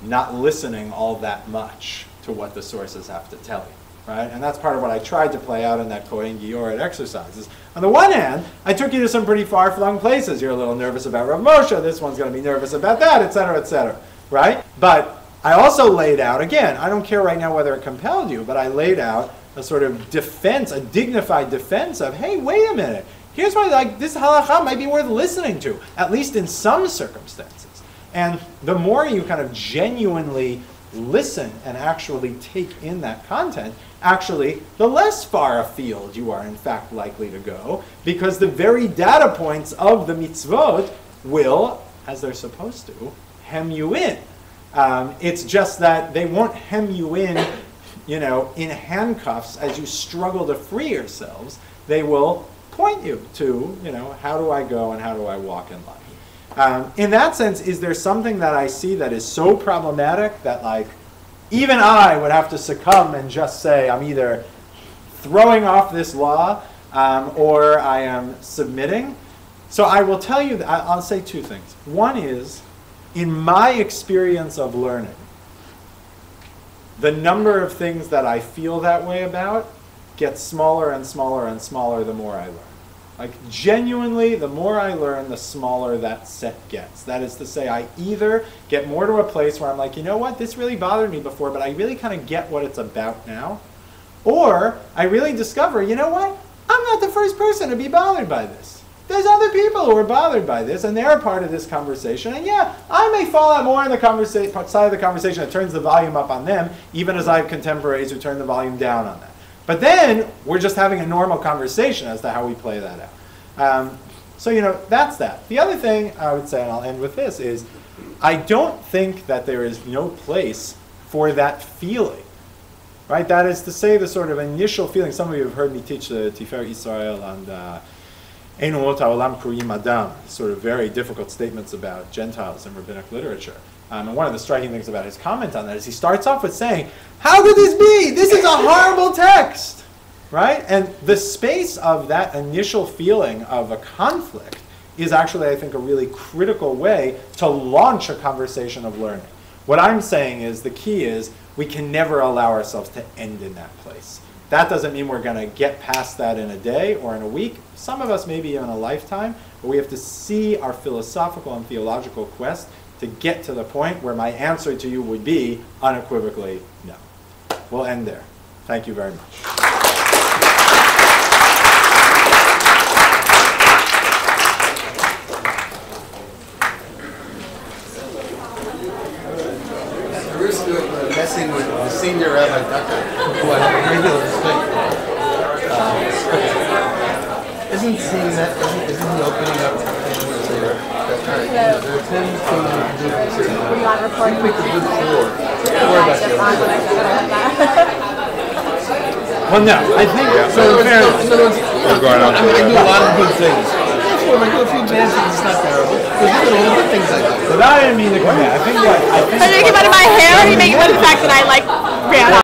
not listening all that much to what the sources have to tell you, right? And that's part of what I tried to play out in that Kohen Gioret exercises. On the one hand, I took you to some pretty far-flung places. You're a little nervous about Rav Moshe, this one's going to be nervous about that, et cetera, right? But I also laid out, again, I don't care right now whether it compelled you, but I laid out a sort of defense, a dignified defense of, hey, wait a minute. Here's why, this halakha might be worth listening to, at least in some circumstances. And the more you kind of genuinely listen and actually take in that content, actually, the less far afield you are, in fact, likely to go, because the very data points of the mitzvot will, as they're supposed to, hem you in. It's just that they won't hem you in, you know, in handcuffs as you struggle to free yourselves. They will point you to, you know, how do I go and how do I walk in life? In that sense, is there something that I see that is so problematic that, like, even I would have to succumb and just say I'm either throwing off this law or I am submitting? So I will tell you that I'll say two things. One is, in my experience of learning, the number of things that I feel that way about gets smaller and smaller and smaller the more I learn. Like, genuinely, the more I learn, the smaller that set gets. That is to say, I either get more to a place where I'm like, you know what, this really bothered me before, but I really kind of get what it's about now. Or I really discover, you know what, I'm not the first person to be bothered by this. There's other people who are bothered by this, and they're a part of this conversation. And yeah, I may fall out more on the side of the conversation that turns the volume up on them, even as I have contemporaries who turn the volume down on that. But then we're just having a normal conversation as to how we play that out. So, you know, that's that. The other thing I would say, and I'll end with this, is I don't think that there is no place for that feeling. Right? That is to say, the sort of initial feeling. Some of you have heard me teach the Tifer Israel and Einu Ot HaOlam Kruyim Adam, sort of very difficult statements about Gentiles in rabbinic literature. And one of the striking things about his comment on that is he starts off with saying, how could this be? This is a horrible text, right? And the space of that initial feeling of a conflict is actually, I think, a really critical way to launch a conversation of learning. What I'm saying is the key is we can never allow ourselves to end in that place. That doesn't mean we're going to get past that in a day or in a week. Some of us maybe in a lifetime, but we have to see our philosophical and theological quest to get to the point where my answer to you would be unequivocally no. We'll end there. Thank you very much. The risk of messing with the senior rabbi, who I have a great deal of respect for, isn't he opening up? There are 10 things you can do. You pick a good 4. Don't worry about the other. Well, no, I think so. I do a lot of good things. Therefore, if I do a few bad things, it's not terrible. Because look at all the good things I do. But I didn't mean to come in. I think I think about my hair, you make it with the fact that I like